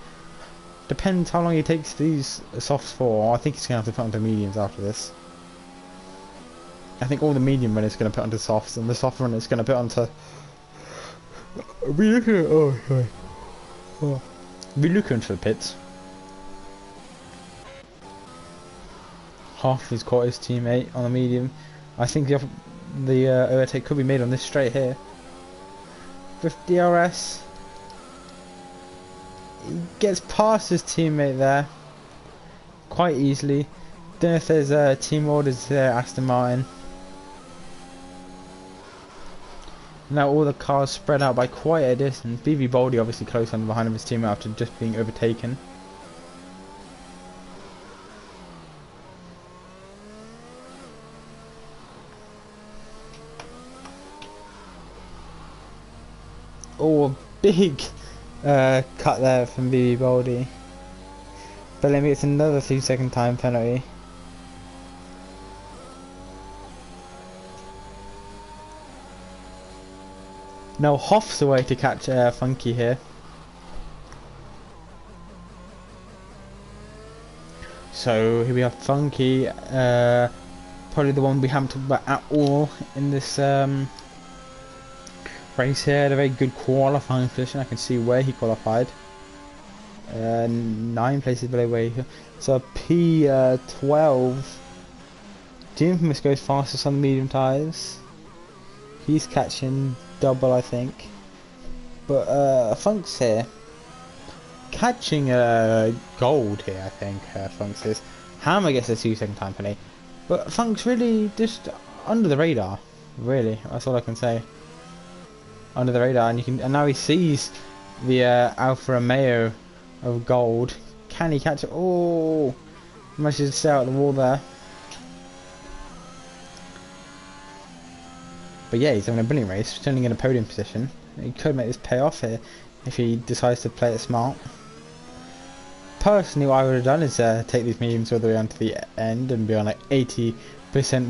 Depends how long he takes these softs for. I think he's going to have to put onto mediums after this. I think all the medium runners going to put onto softs, and the soft runners going to put onto. Oh, sorry. Oh. Be looking for the pits. Hoff has caught his teammate on the medium. I think the overtake could be made on this straight here. With DRS, he gets past his teammate there quite easily. Don't know if there's team orders there, Aston Martin. Now all the cars spread out by quite a distance. BB Boldy obviously close on behind of his teammate after just being overtaken. Oh, a big cut there from BB Boldy. Bellamy gets another 3-second time penalty. Now Hoff's away to catch Funky here. So here we have Funky Probably the one we haven't talked about at all in this race here. Had a very good qualifying position. I can see where he qualified. 9 places below where he... So P12. Infamous goes fastest on the medium tyres. He's catching double, I think. But Funk's here. Catching gold here, I think. Funk's is. Hammer gets a 2-second time penalty. But Funk's really just under the radar. Really, that's all I can say. Under the radar, and now he sees the Alfa Romeo of gold. Can he catch it? Oh, manages to stay out of the wall there. But yeah, he's having a brilliant race, turning in a podium position. He could make this pay off here if he decides to play it smart. Personally, what I would have done is take these mediums all the way onto the end and be on like 80%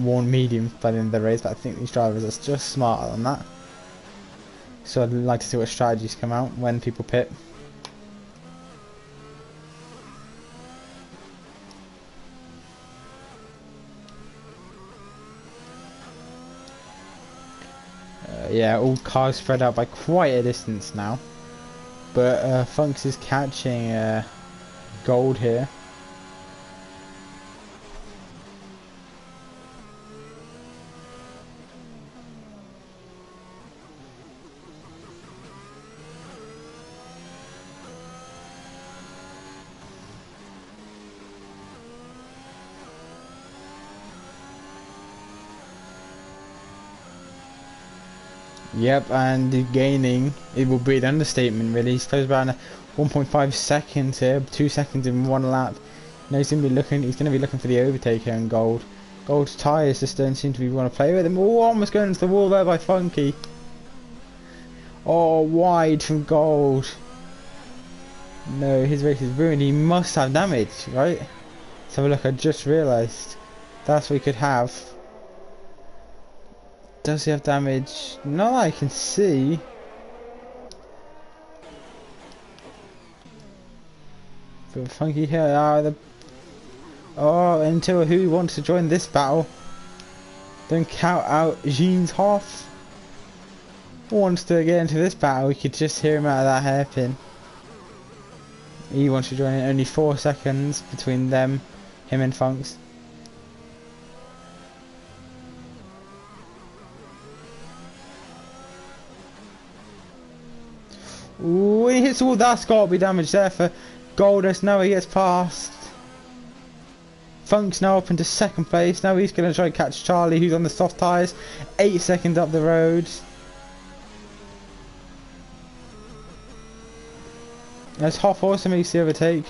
worn mediums by the end of the race. But I think these drivers are just smarter than that. So I'd like to see what strategies come out when people pit. Yeah, all cars spread out by quite a distance now. But Funks is catching gold here. Yep, and gaining, it will be an understatement really. He's close around 1.5 seconds here, 2 seconds in one lap. Now he's gonna be looking for the overtake here in gold. Gold's tyres just don't seem to be want to play with him. Oh, almost going into the wall there by Funky. Oh, wide from gold. No, his race is ruined. He must have damage, right? Let's have a look. I just realised that's what he could have. Does he have damage? Not that I can see. But Funky here. Oh, until who wants to join this battle? Don't count out Jean's Hoff. Who wants to get into this battle? We could just hear him out of that hairpin. He wants to join in. Only 4 seconds between him and Funks. Ooh, he hits all that's got to be damage there for Goldust. Now he gets past. Funk's now up into 2nd place. Now he's going to try to catch Charlie, who's on the soft tyres. 8 seconds up the road. As Hoff also makes the overtake.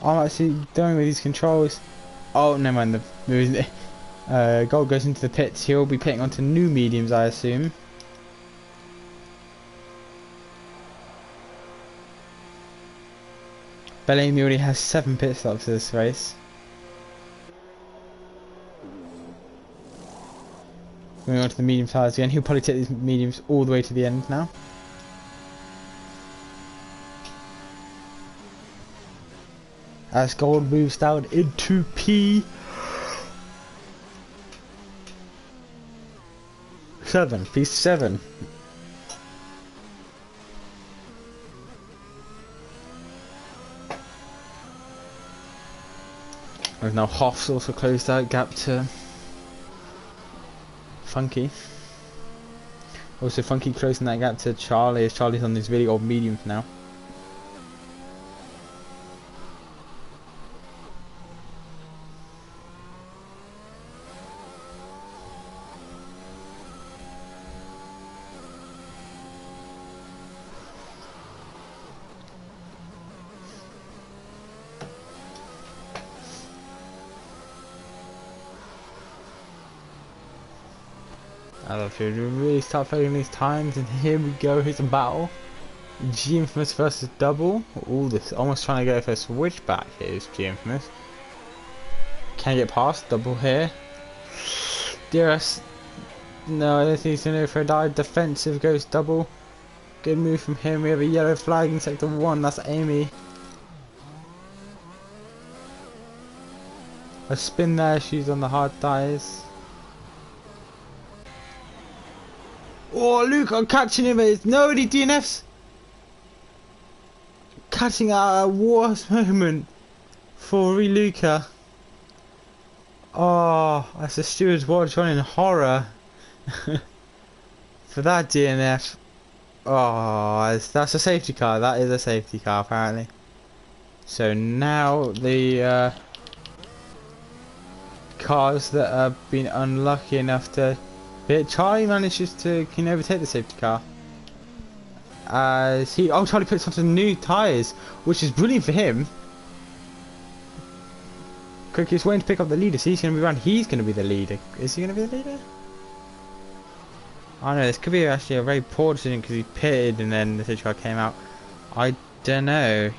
I'm actually doing with these controls. Oh, never mind. Gold goes into the pits. He'll be pitting onto new mediums, I assume. Bellamy already has 7 pit stops for this race. Going on to the medium tyres again. He'll probably take these mediums all the way to the end now. As Gold moves down into P7. P7. And now Hoff's also closed that gap to Funky. Also Funky closing that gap to Charlie, as Charlie's on these really old mediums now. I love you. We really start failing these times, and here we go. Here's a battle. G Infamous versus Double. All this almost trying to go for a switchback. Here's G Infamous. Can get past Double here. DRS. No, I don't think he's gonna go for a dive. Defensive goes Double. Good move from him. We have a yellow flag in sector 1. That's Amy. A spin there. She's on the hard tyres. Oh, Luke, I'm catching him. It's nobody DNFs. Catching a worst moment for Luca. Oh, that's a steward's watch on in horror. For that DNF. Oh, that's a safety car. That is a safety car, apparently. So now the cars that have been unlucky enough to hit, Charlie manages to overtake the safety car. As Charlie puts on some new tyres, which is brilliant for him. Quick, he's waiting to pick up the leader, so he's going to be around. He's going to be the leader. Is he going to be the leader? I don't know, this could be actually a very poor decision because he pitted and then the safety car came out. I don't know.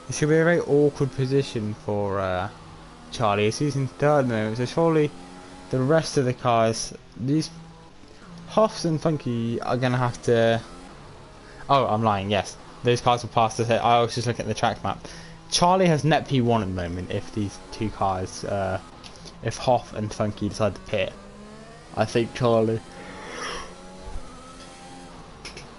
This could be a very awkward position for Charlie. He's in third at the moment, so surely the rest of the cars, these Hoffs and Funky, are going to have to... Oh, I'm lying, yes. Those cars will pass the... I was just looking at the track map. Charlie has net P1 at the moment if these two cars... if Hoff and Funky decide to pit. I think Charlie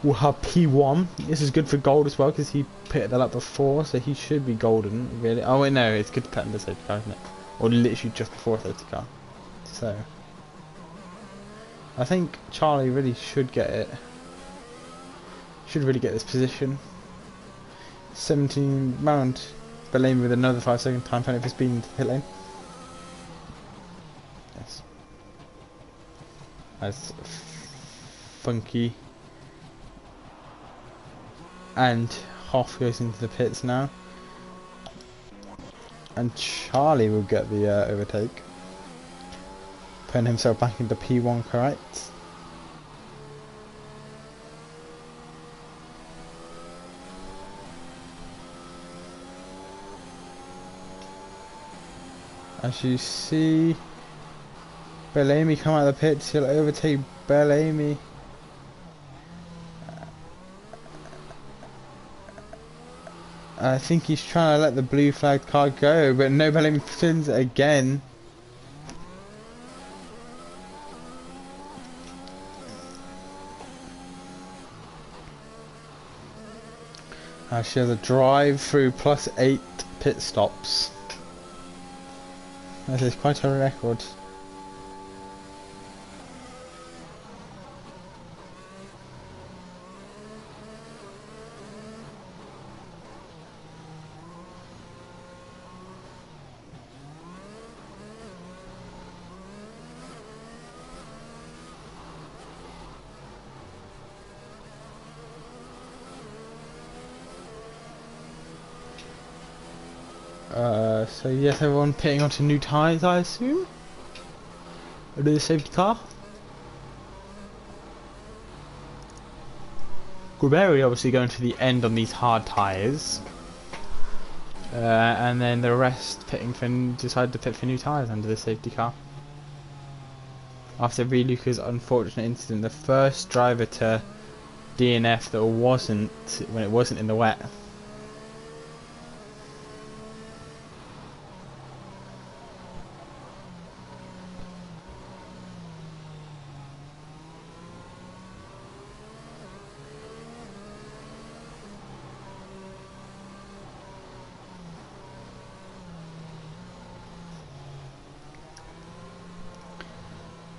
will have P1. This is good for gold as well because he pitted that up before, so he should be golden, really. Oh wait, no, it's good to pit under safety car, isn't it? Or literally just before safety car. So I think Charlie really should get it. Should really get this position. 17 round. Bellamy with another 5-second time penalty for speeding into the pit lane. Yes. As Funky and Hoff goes into the pits now. And Charlie will get the overtake. Putting himself back into P1 correct. As you see Bellamy come out of the pits, he'll overtake Bellamy. I think he's trying to let the blue flag car go, but no, Bellamy spins it again. She has a drive through +8 pit stops. That is quite a record. So yes, everyone pitting onto new tyres, I assume? Or do the safety car? Gruberi obviously going to the end on these hard tyres. And then the rest decided to pit for new tyres under the safety car. After Luca's unfortunate incident, the first driver to DNF that wasn't, when it wasn't in the wet.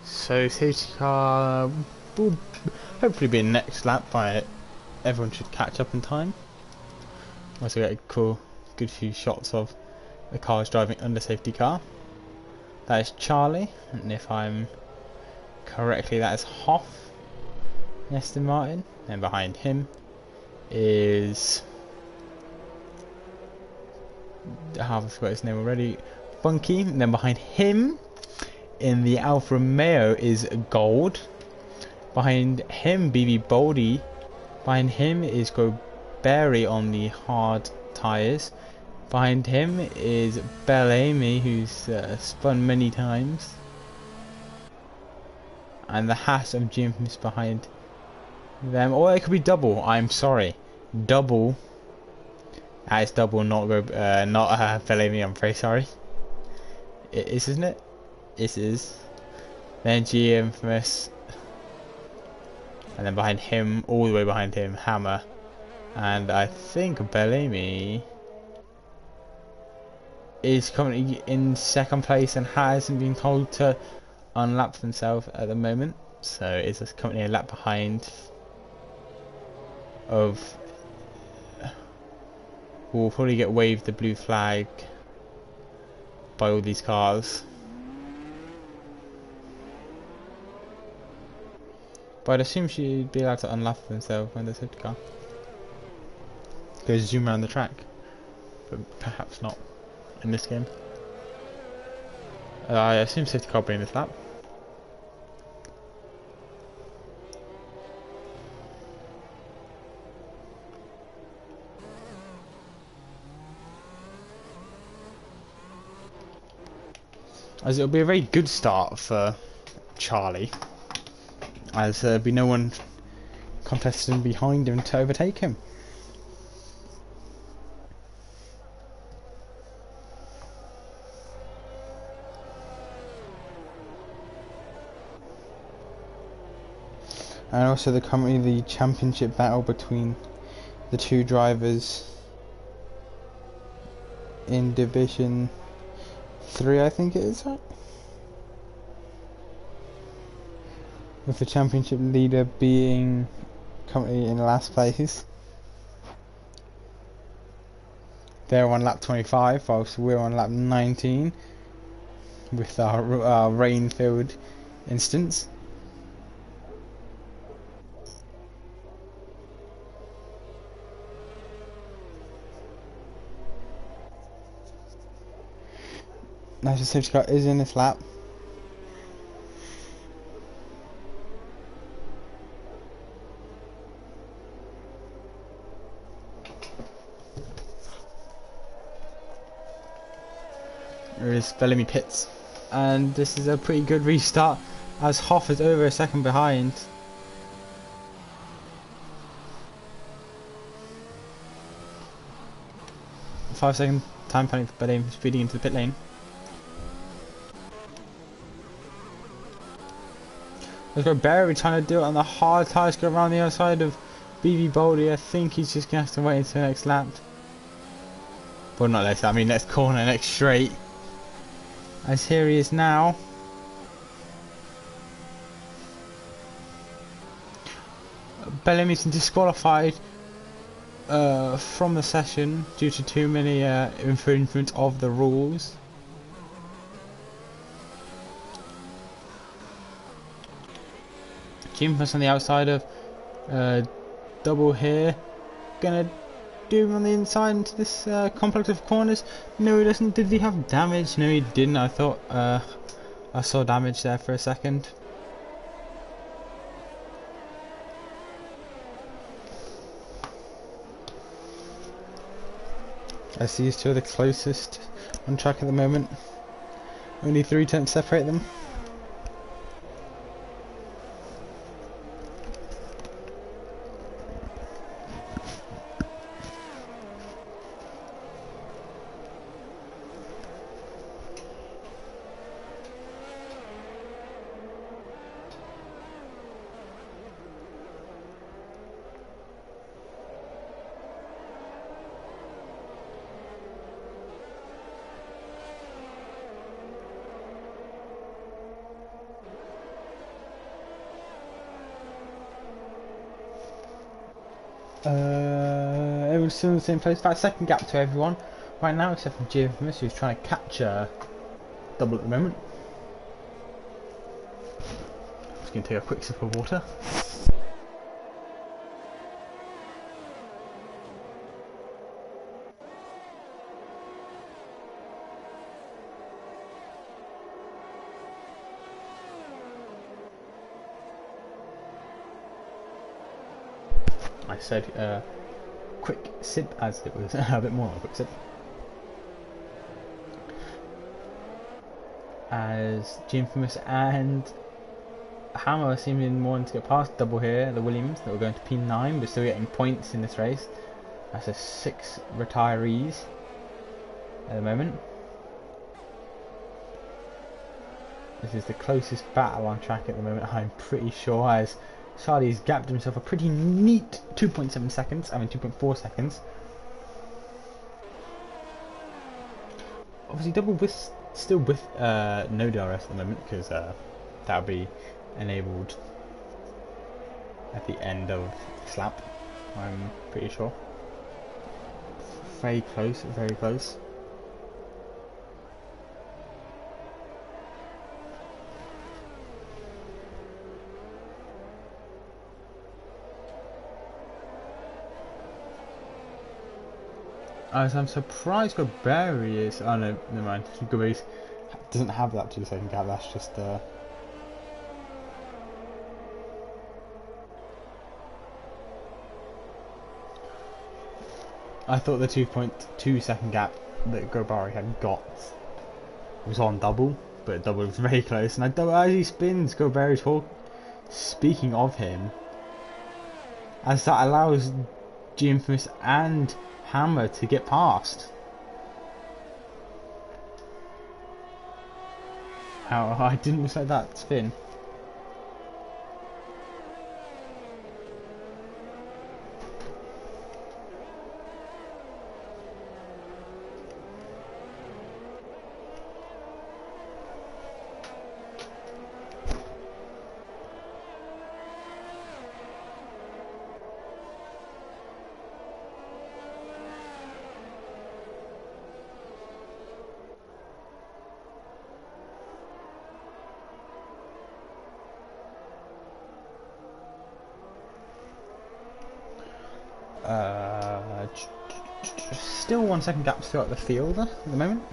So safety car will hopefully be next lap by it. Everyone should catch up in time. Also get a good few shots of the cars driving under safety car. That is Charlie, and if I'm correctly, that is Hoff, Aston Martin. And behind him is I forgot his name already. Funky, and then behind him in the Alfa Romeo is Gold. Behind him, BB Boldy. Behind him is Gruberi on the hard tyres. Behind him is Bellamy, who's spun many times. And the Haas of Jim's behind them. Or it could be double. I'm sorry, double. It's double, not Bellamy. I'm very sorry. It is, isn't it? It is. then G Infamous, and then behind him, all the way behind him, Hammer, and I think Bellamy is currently in second place and hasn't been told to unlap himself at the moment, so is currently a lap behind of. We'll probably get waved the blue flag by all these cars. But I'd assume she'd be allowed to unlap himself when there's a safety car. Go zoom around the track. But perhaps not in this game. I assume safety car will be in this lap. As it'll be a very good start for Charlie, as there'll be no one contesting behind him to overtake him. And also currently the championship battle between the two drivers in Division 3, I think it is, right? With the championship leader being currently in last place. They're on lap 25, whilst we're on lap 19 with our rain-filled instance. National safety car is in this lap. There is Bellamy pits, and this is a pretty good restart as Hoff is over a second behind. Five-second time penalty for Bellamy speeding into the pit lane. Let's go Barry trying to do it on the hard tyres, go around the outside of BB Boldy. I think he's just going to have to wait until the next lap. Well, not next lap, I mean next corner, next straight. As here he is now. Bellamy's been disqualified from the session due to too many infringements of the rules. Jim's on the outside of double here. Gonna do him on the inside into this complex of corners. No, he doesn't. Did he have damage? No, he didn't. I thought I saw damage there for a second. As these two are the closest on track at the moment. Only 3 tenths separate them. Everyone's still in the same place, about a second gap to everyone right now, except for Jim's, who's trying to catch double at the moment. Just going to take a quick sip of water. I said quick sip as it was a bit more of a quick sip. As Infamous and Hammer seeming wanting to get past double here, the Williams that were going to P9 but still getting points in this race. That's a 6 retirees at the moment. This is the closest battle on track at the moment, I'm pretty sure, as Charlie's gapped himself a pretty neat 2.7 seconds, 2.4 seconds. Obviously double with, still with no DRS at the moment, because that'll be enabled at the end of this lap, I'm pretty sure. Very close, very close. As I'm surprised Goberry is. Oh no, never mind. Goberry doesn't have that 2-second gap. That's just I thought the 2.2 second gap that Goberry had got was on double, but double was very close. And as he spins, Goberry's talk. Speaking of him, as that allows Infamous and Hammer to get past. How I didn't mistake that spin. Still 1 second gaps throughout the field at the moment.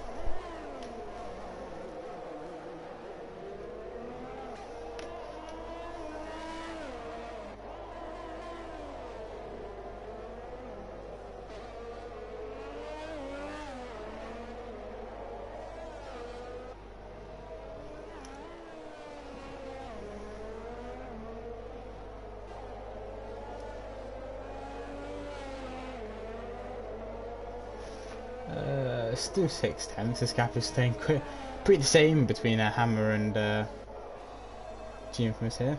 Still 6/10. This gap is staying pretty the same between Hammer and Infamous here.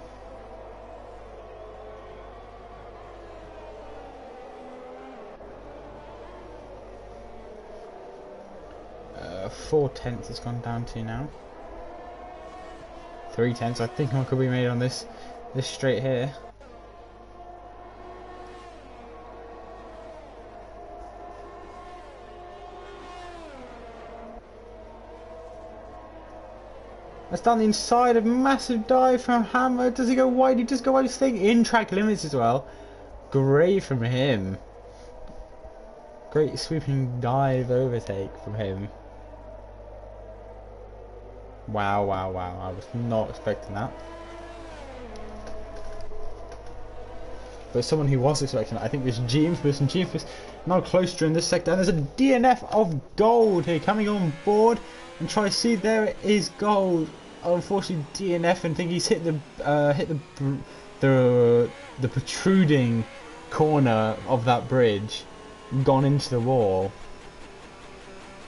Four tenths has gone down to now. 3 tenths. I think one could be made on this straight here. That's down the inside, a massive dive from Hammer. Does he go wide? He does go wide. He's staying in track limits as well. Great from him. Great sweeping dive overtake from him. Wow, wow, wow. I was not expecting that. But someone who was expecting that, I think this G-Infamous, and G-Infamous now close during this sector. And there's a DNF of gold here coming on board. And try to see, there it is, gold. Unfortunately, DNF, and think he's hit the protruding corner of that bridge, gone into the wall.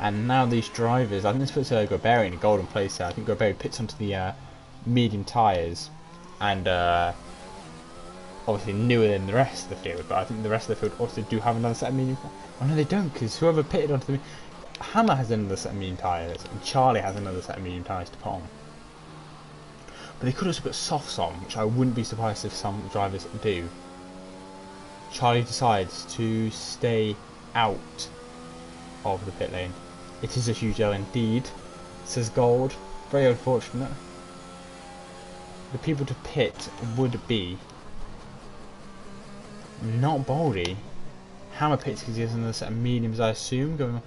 And now these drivers, I think this puts Goberry in a golden place there. I think Goberry pits onto the medium tyres, and obviously newer than the rest of the field. But I think the rest of the field also do have another set of medium. Oh no, they don't, because whoever pitted onto the Hammer has another set of medium tyres, and Charlie has another set of medium tyres to put on. But they could also put softs on, which I wouldn't be surprised if some drivers do. Charlie decides to stay out of the pit lane. It is a huge L indeed. It says gold. Very unfortunate. The people to pit would be not Baldy. Hammer pits because he has another set of mediums, I assume, going on.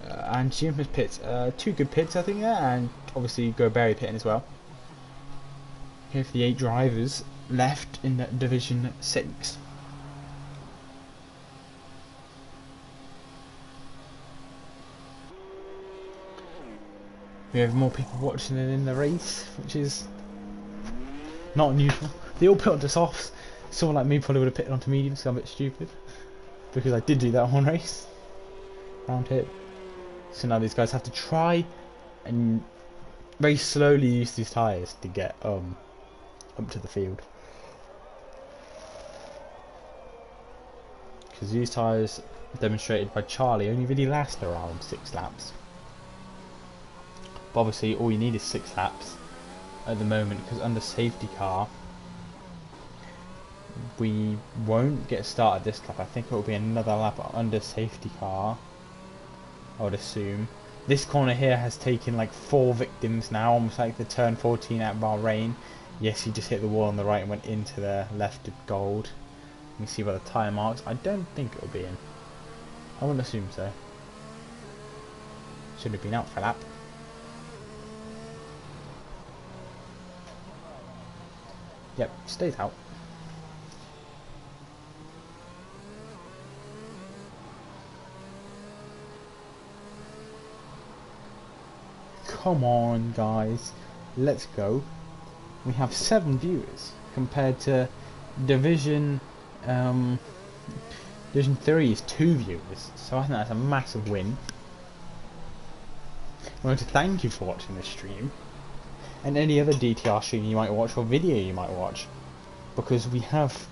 And Infamous pits, 2 good pits I think there, and obviously Goberry pitting as well. Here for the 8 drivers left in Division 6. We have more people watching it in the race, which is not unusual. They all put onto softs. Someone like me probably would have pitted onto mediums, so I'm a bit stupid. Because I did do that one race. Round hit. So now these guys have to try and very slowly use these tyres to get up to the field. Because these tyres, demonstrated by Charlie, only really last around 6 laps. But obviously all you need is 6 laps at the moment, because under safety car we won't get started this lap. I think it will be another lap under safety car, I would assume. This corner here has taken like 4 victims now, almost like the turn 14 at Bahrain. Yes, he just hit the wall on the right and went into the left of gold. You can see by the tyre marks. I don't think it will be in. I wouldn't assume so. Should have been out for a lap. Yep, stays out. Come on, guys, let's go. We have 7 viewers compared to Division 3 is 2 viewers, so I think that's a massive win. I want to thank you for watching this stream, and any other DTR stream you might watch or video you might watch, because we have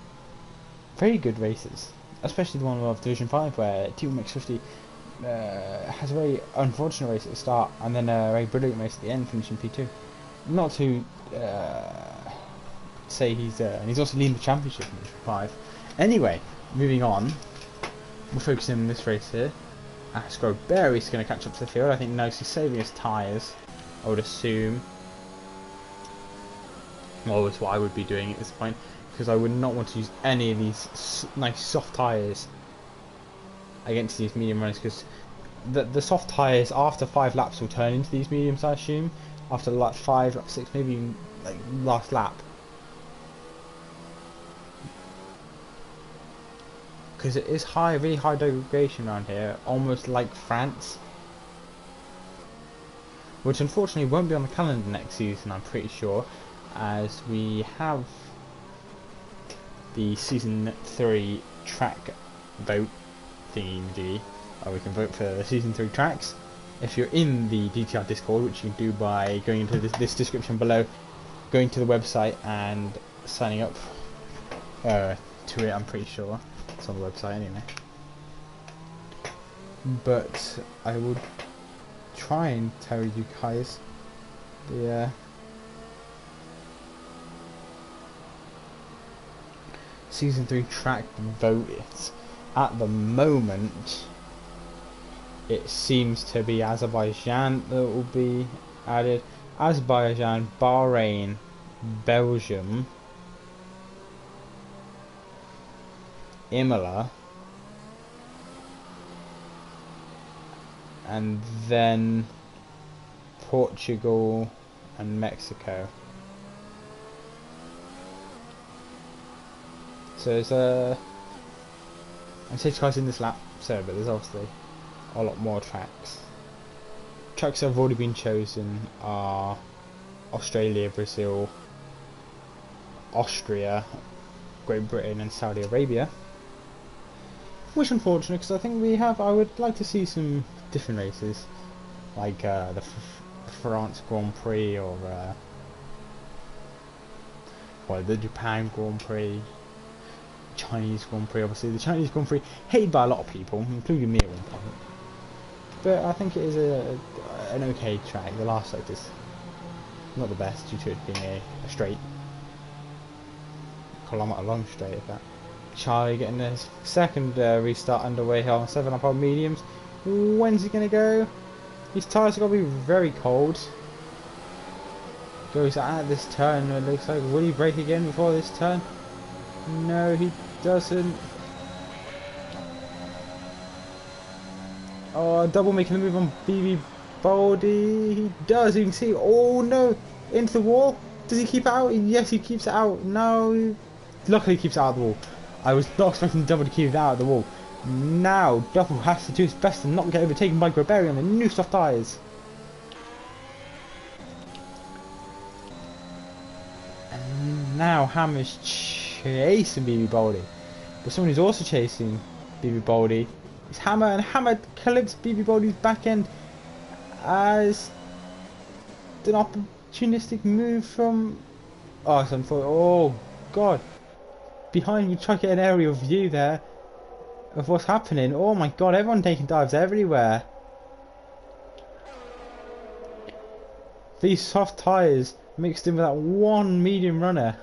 very good races, especially the one of Division 5 where Team X50 has a very unfortunate race at the start and then a very brilliant race at the end, finishing P2. Not to say he's also leading the championship in Division 5. Anyway, moving on, we're focusing on this race here. Screwberry's going to catch up to the field. I think Nosey's saving his tyres, I would assume. Well, that's what I would be doing at this point, because I would not want to use any of these nice soft tyres against these medium runners, because the soft tyres after 5 laps will turn into these mediums, I assume. After lap 5, lap 6, maybe even like last lap. Because it is really high degradation around here, almost like France. Which unfortunately won't be on the calendar next season, I'm pretty sure, as we have the Season 3 track vote thingy, or we can vote for the Season 3 tracks. If you're in the DTR Discord, which you can do by going into this description below, going to the website and signing up to it, I'm pretty sure. It's on the website anyway. But I would try and tell you guys the Season 3 track vote. At the moment it seems to be Azerbaijan that will be added. Azerbaijan, Bahrain, Belgium, Imola, and then Portugal and Mexico. So there's I'm 6 cars in this lap, so but there's obviously a lot more tracks. Tracks that have already been chosen are Australia, Brazil, Austria, Great Britain and Saudi Arabia. Which is unfortunate, because I think I would like to see some different races, like the France Grand Prix, or the Japan Grand Prix, Chinese Grand Prix. Obviously the Chinese Grand Prix hated by a lot of people, including me at one point, but I think it is an okay track. The last sector is not the best due to it being a straight, kilometre long straight at that. Charlie getting his second restart underway here on 7 up on mediums. When's he going to go? His tyres are going to be very cold. Goes at this turn, it looks like. Will he brake again before this turn? No, he doesn't. Oh, double making the move on BB Baldy. He does. You can see. Oh no, into the wall. Does he keep it out? Yes, he keeps it out. No, luckily he keeps it out of the wall. I was not expecting Double to keep it out of the wall. Now Double has to do his best to not get overtaken by Graberi on the new soft tyres. And now Hammer's chasing BB Baldy, but someone who's also chasing BB Baldy is Hammer, and Hammer clips BB Baldy's back end as an opportunistic move from... Oh, oh god. Behind you, try to get an aerial view there of what's happening. Oh my god, everyone taking dives everywhere. These soft tyres mixed in with that one medium runner.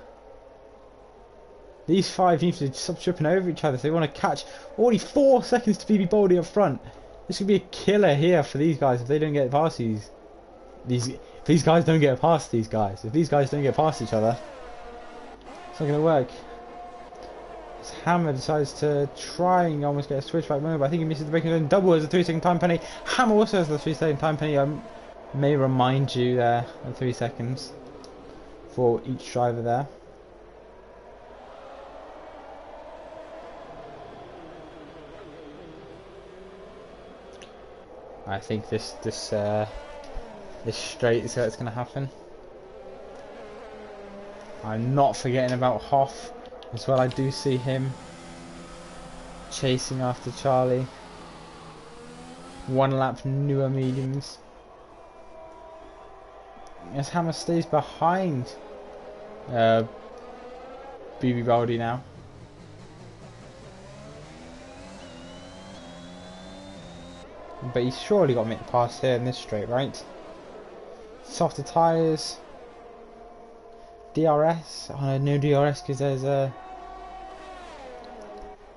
These five need to stop tripping over each other if they want to catch. Already 4 seconds to BB Baldy up front. This could be a killer here for these guys if they don't get past if these guys don't get past these guys. If these guys don't get past each other, it's not going to work. As Hammer decides to try and almost get a switchback move, but I think he misses the braking zone. Double as a 3-second time penalty. Hammer also has the 3-second time penalty. I may remind you there of 3 seconds for each driver there. I think this straight is how it's going to happen. I'm not forgetting about Hoff as well. I do see him chasing after Charlie. 1 lap newer mediums. As Hammer stays behind BB Baldy now. But he's surely got to make the pass here in this straight, right? Softer tyres. DRS. Oh no, DRS because there's a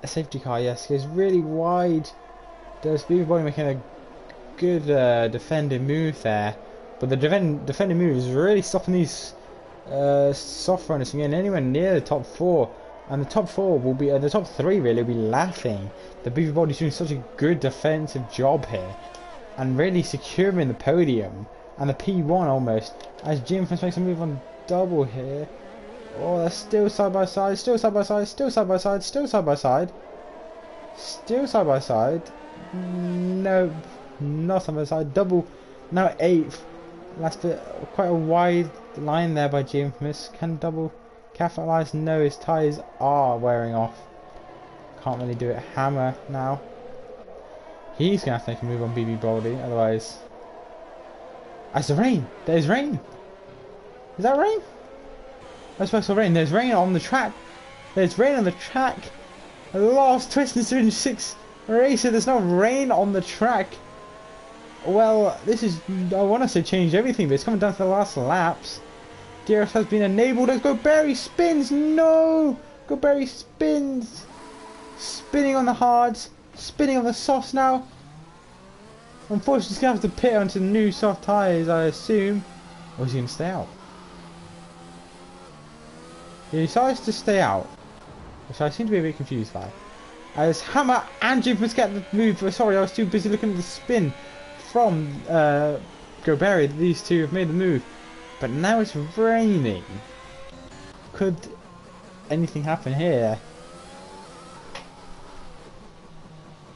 safety car, yes. Goes really wide. Does BB Baldy making a good defending move there. But the defending move is really stopping these soft runners from getting anywhere near the top 4. And the top 4 will be, the top 3 really will be laughing. The BB Baldy's doing such a good defensive job here. And really securing the podium. And the P1 almost. As Jim makes a move on double here. Oh, they're still side by side, still side by side, still side by side, still side by side. Still side by side. No, not side by side. Double, now 8th. Last bit, quite a wide line there by Jim. Can double capitalise? No, his tyres are wearing off. Can't really do it. Hammer now. He's going to have to make a move on BB Baldy, otherwise... That's the rain! There's rain! Is that rain? I suppose it's rain. There's rain on the track! There's rain on the track! The last twist in Series 6 racer, there's no rain on the track! Well, this is... I want to say change everything, but it's coming down to the last laps. DRS has been enabled. Let's go Barry spins! No! Go Barry spins! Spinning on the hards, spinning on the softs now. Unfortunately, he's going to have to pit onto the new soft tyres, I assume. Or is he going to stay out? He decides to stay out, which I seem to be a bit confused by. As Hammer and Jim must get the move. Sorry, I was too busy looking at the spin from Go Barry. These two have made the move. But now it's raining. Could anything happen here?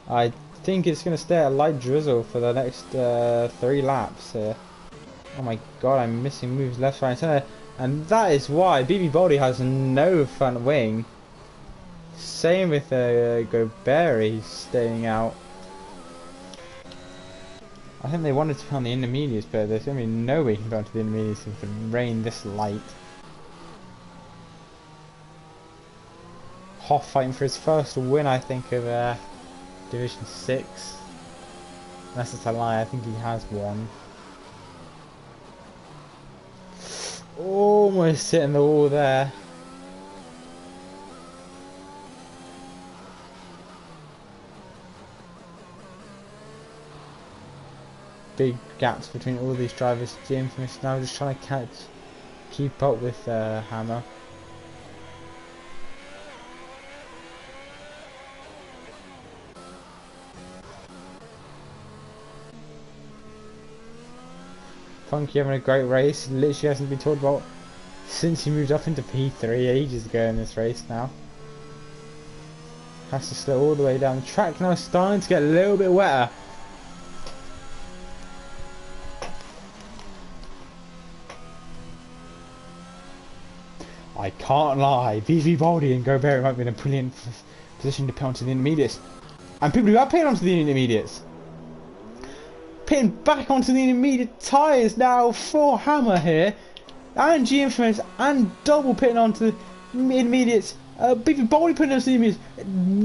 I think it's going to stay a light drizzle for the next 3 laps here. Oh my god, I'm missing moves left, right, and centre. And that is why BB Baldy has no front wing. Same with Go Barry staying out. I think they wanted to put on the intermediates, but there's going to be no way you can go onto the intermediates with the rain this light. Hoff fighting for his first win, I think, of Division 6. Unless it's a lie, I think he has one. Almost hitting the wall there. Big gaps between all these drivers. James Smith now just trying to keep up with Hammer. Funky having a great race. Literally hasn't been talked about since he moved up into P3 ages ago in this race now. Has to slow all the way down. The track now is starting to get a little bit wetter. I can't lie, BB Baldy and Go Barry might be in a brilliant position to pit onto the intermediates. And people who have pitted onto the intermediates. pitting back onto the intermediate tyres now for Hammer here. And G Infamous and double pitting onto the intermediates. Beefy Boldy putting onto the intermediates.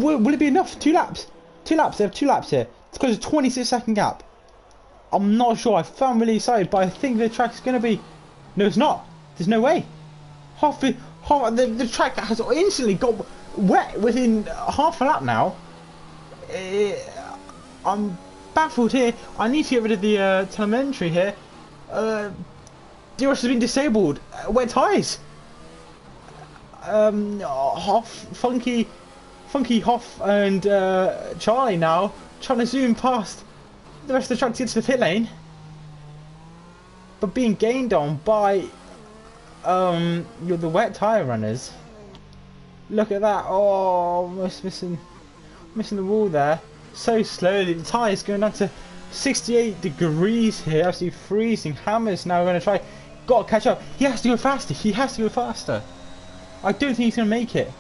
Will it be enough? 2 laps? 2 laps, they have 2 laps here. It's because of a 26-second gap. I'm not sure, I'm really excited, but I think the track is going to be... No, it's not. There's no way. The track has instantly got wet within half a lap now. I'm baffled here. I need to get rid of the telemetry here. DRS has been disabled. Wet tyres. Funky Hoff and Charlie now trying to zoom past the rest of the track to get to the pit lane, but being gained on by the wet tyre runners. Look at that! Oh, almost missing the wall there. So slowly, the tyres going down to 68 degrees here, absolutely freezing. Hammer's now going to try. Got to catch up. He has to go faster. He has to go faster. I don't think he's going to make it.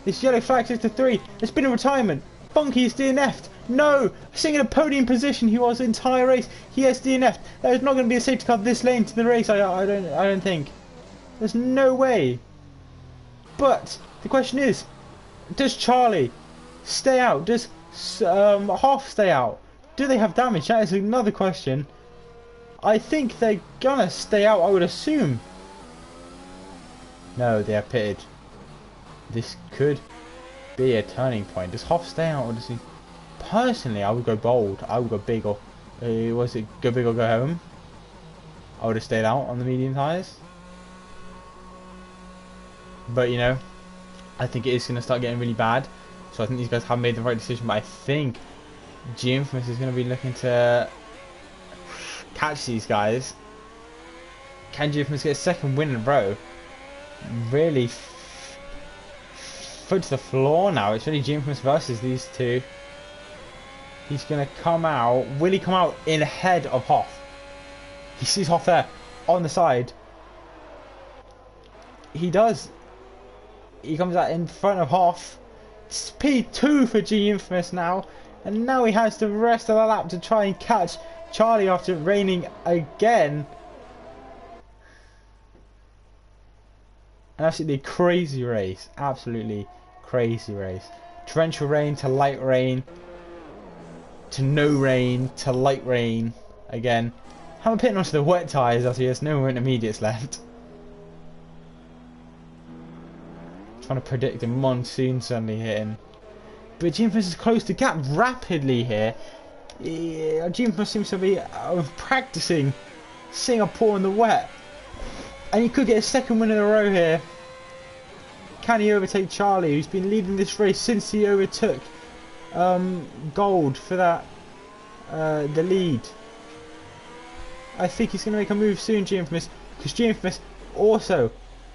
This yellow flag says to 3. It's been a retirement. Funky is DNF'd. No! Sitting in a podium position he was the entire race. He has DNF'd. There's not going to be a safety car this lane to the race. I don't think. There's no way. But the question is, does Charlie stay out? Does Hoff stay out? Do they have damage? That is another question. I think they're gonna stay out, I would assume. No, they are pitted. This could be a turning point. Does Hoff stay out or does he? Personally, I would go bold. I would go big or was it go big or go home? I would have stayed out on the medium tyres. But you know, I think it is going to start getting really bad. So I think these guys have made the right decision. But I think G Infamous is going to be looking to catch these guys. Can G Infamous get a second win in a row? Really foot to the floor now. It's really G Infamous versus these two. He's going to come out. Will he come out in ahead of Hoff? He sees Hoff there on the side. He does. He comes out in front of Hoff. It's P2 for G Infamous now. And now he has the rest of the lap to try and catch Charlie after it raining again. An absolutely crazy race. Absolutely crazy race. Torrential rain to light rain. To no rain to light rain again. I'm pitting onto the wet tyres as he has no more intermediates left. Trying to predict a monsoon suddenly hitting. But G Infamous is close the gap rapidly here. Yeah, G Infamous seems to be practicing Singapore in the wet. And he could get a second win in a row here. Can he overtake Charlie, who's been leading this race since he overtook Gold for that the lead? I think he's going to make a move soon, G Infamous, because G Infamous also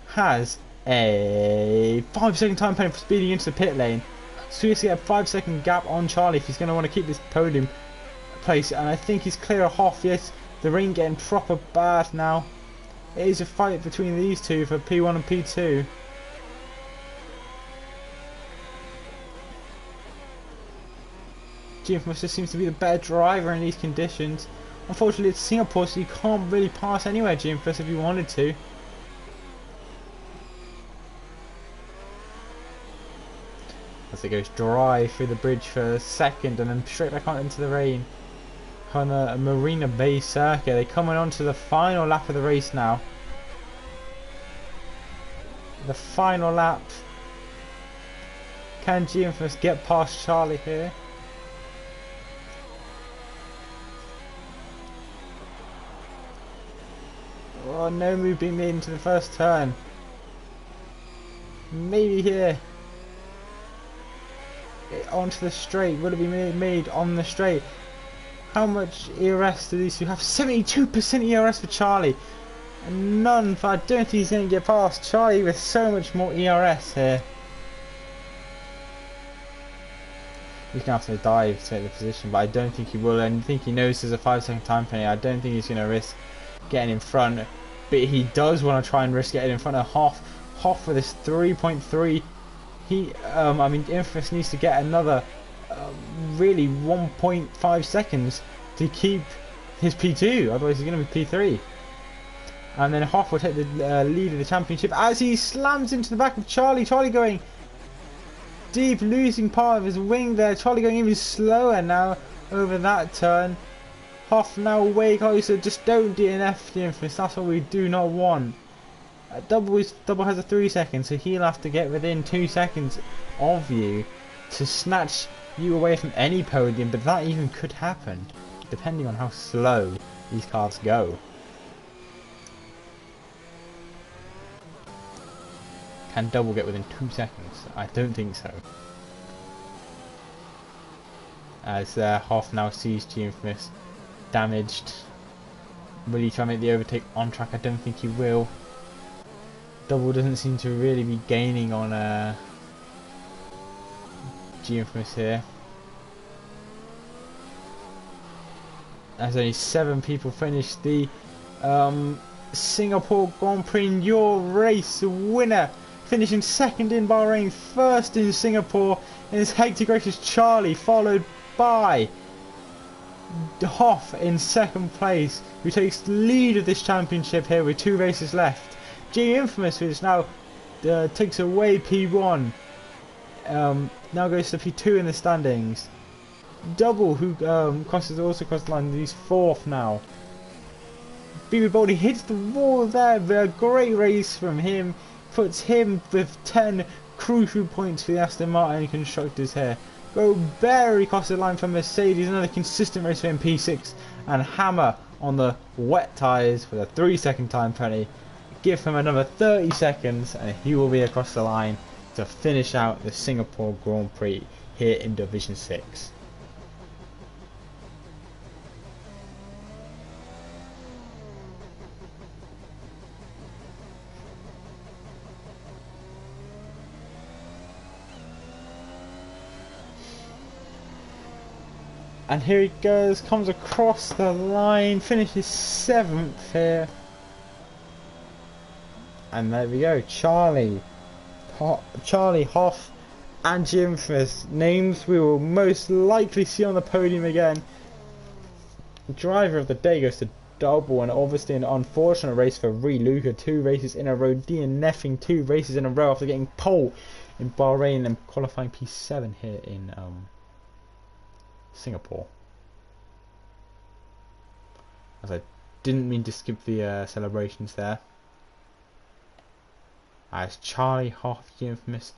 has a 5-second time penalty for speeding into the pit lane. So he has to get a 5-second gap on Charlie if he's going to want to keep this podium place. And I think he's clear of Hoff. Yes, the rain getting proper bad now. It is a fight between these two for P1 and P2. G Infamous just seems to be the better driver in these conditions. Unfortunately, it's Singapore, so you can't really pass anywhere, G Infamous, if you wanted to. As it goes dry through the bridge for a second and then straight back out into the rain on a Marina Bay circuit. They're coming on to the final lap of the race now. The final lap. Can G Infamous get past Charlie here? Oh, no move being made into the first turn. Maybe here. Onto the straight. Will it be made on the straight? How much ERS do these two have? 72% ERS for Charlie. And none for... I don't think he's going to get past Charlie with so much more ERS here. He's going to have to dive to take the position, but I don't think he will. And I think he knows there's a 5-second time penalty. I don't think he's going to risk getting in front. But he does want to try and risk getting in front of Hoff. Hoff with his 3.3. I mean, Infamous needs to get another really 1.5 seconds to keep his P2, otherwise he's going to be P3. And then Hoff will take the lead of the championship as he slams into the back of Charlie. Charlie going deep, losing part of his wing there. Charlie going even slower now over that turn. Hoff now way closer. Just don't DNF the Infamous. That's what we do not want. Double has a 3 seconds, so he'll have to get within 2 seconds of you to snatch you away from any podium. But that even could happen, depending on how slow these cars go. Can Double get within 2 seconds? I don't think so. As Hoff now sees G Infamous damaged. Will he try and make the overtake on track? I don't think he will. Double doesn't seem to really be gaining on G Infamous here. As only 7 people finished the Singapore Grand Prix, and your race winner, finishing second in Bahrain, first in Singapore in this hectic race, is Charlie, followed by Hoff in second place, who takes the lead of this championship here with 2 races left. G Infamous, which now takes away P1, now goes to P2 in the standings. Double, who also crosses the line, he's 4th now. BB Boldy hits the wall there, but a great race from him. Puts him with 10 crucial points for the Aston Martin constructors here. Go Berry across the line for Mercedes, another consistent race for him, P6. And Hammer on the wet tyres for the 3-second time penalty. Give him another 30 seconds and he will be across the line to finish out the Singapore Grand Prix here in Division 6. And here he goes, comes across the line, finishes 7th here. And there we go, Charlie, Hoff and G Infamous, names we will most likely see on the podium again. Driver of the day goes to Double, and obviously an unfortunate race for Luca. 2 races in a row, DNFing 2 races in a row after getting pole in Bahrain and qualifying P7 here in Singapore. As I didn't mean to skip the celebrations there. As Charlie, Hoff, Infamous,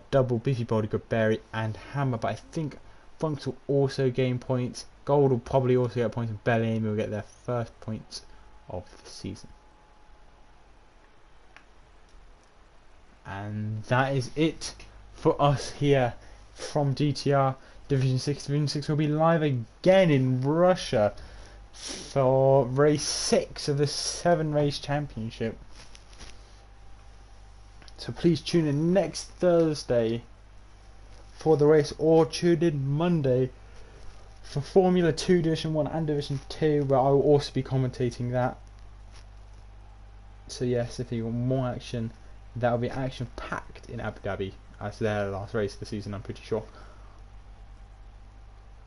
Double, Biffy Boldy, Berry and Hammer, but I think Funks will also gain points. Gold will probably also get points, and Bellingham will get their first points of the season. And that is it for us here from DTR Division 6. Division 6 will be live again in Russia for race 6 of the 7 race championship. So please tune in next Thursday for the race, or tune in Monday for Formula 2 Division 1 and Division 2, where I will also be commentating that. So yes, if you want more action, that will be action packed in Abu Dhabi, as their last race of the season, I'm pretty sure.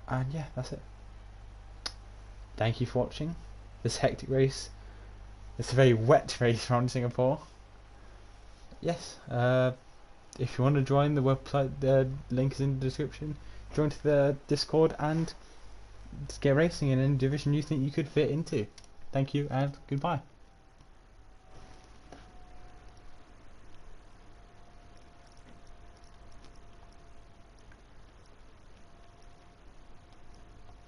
And yeah, that's it. Thank you for watching this hectic race. It's a very wet race around Singapore. Yes, if you want to join the website, the link is in the description. Join to the Discord and get racing in any division you think you could fit into. Thank you and goodbye.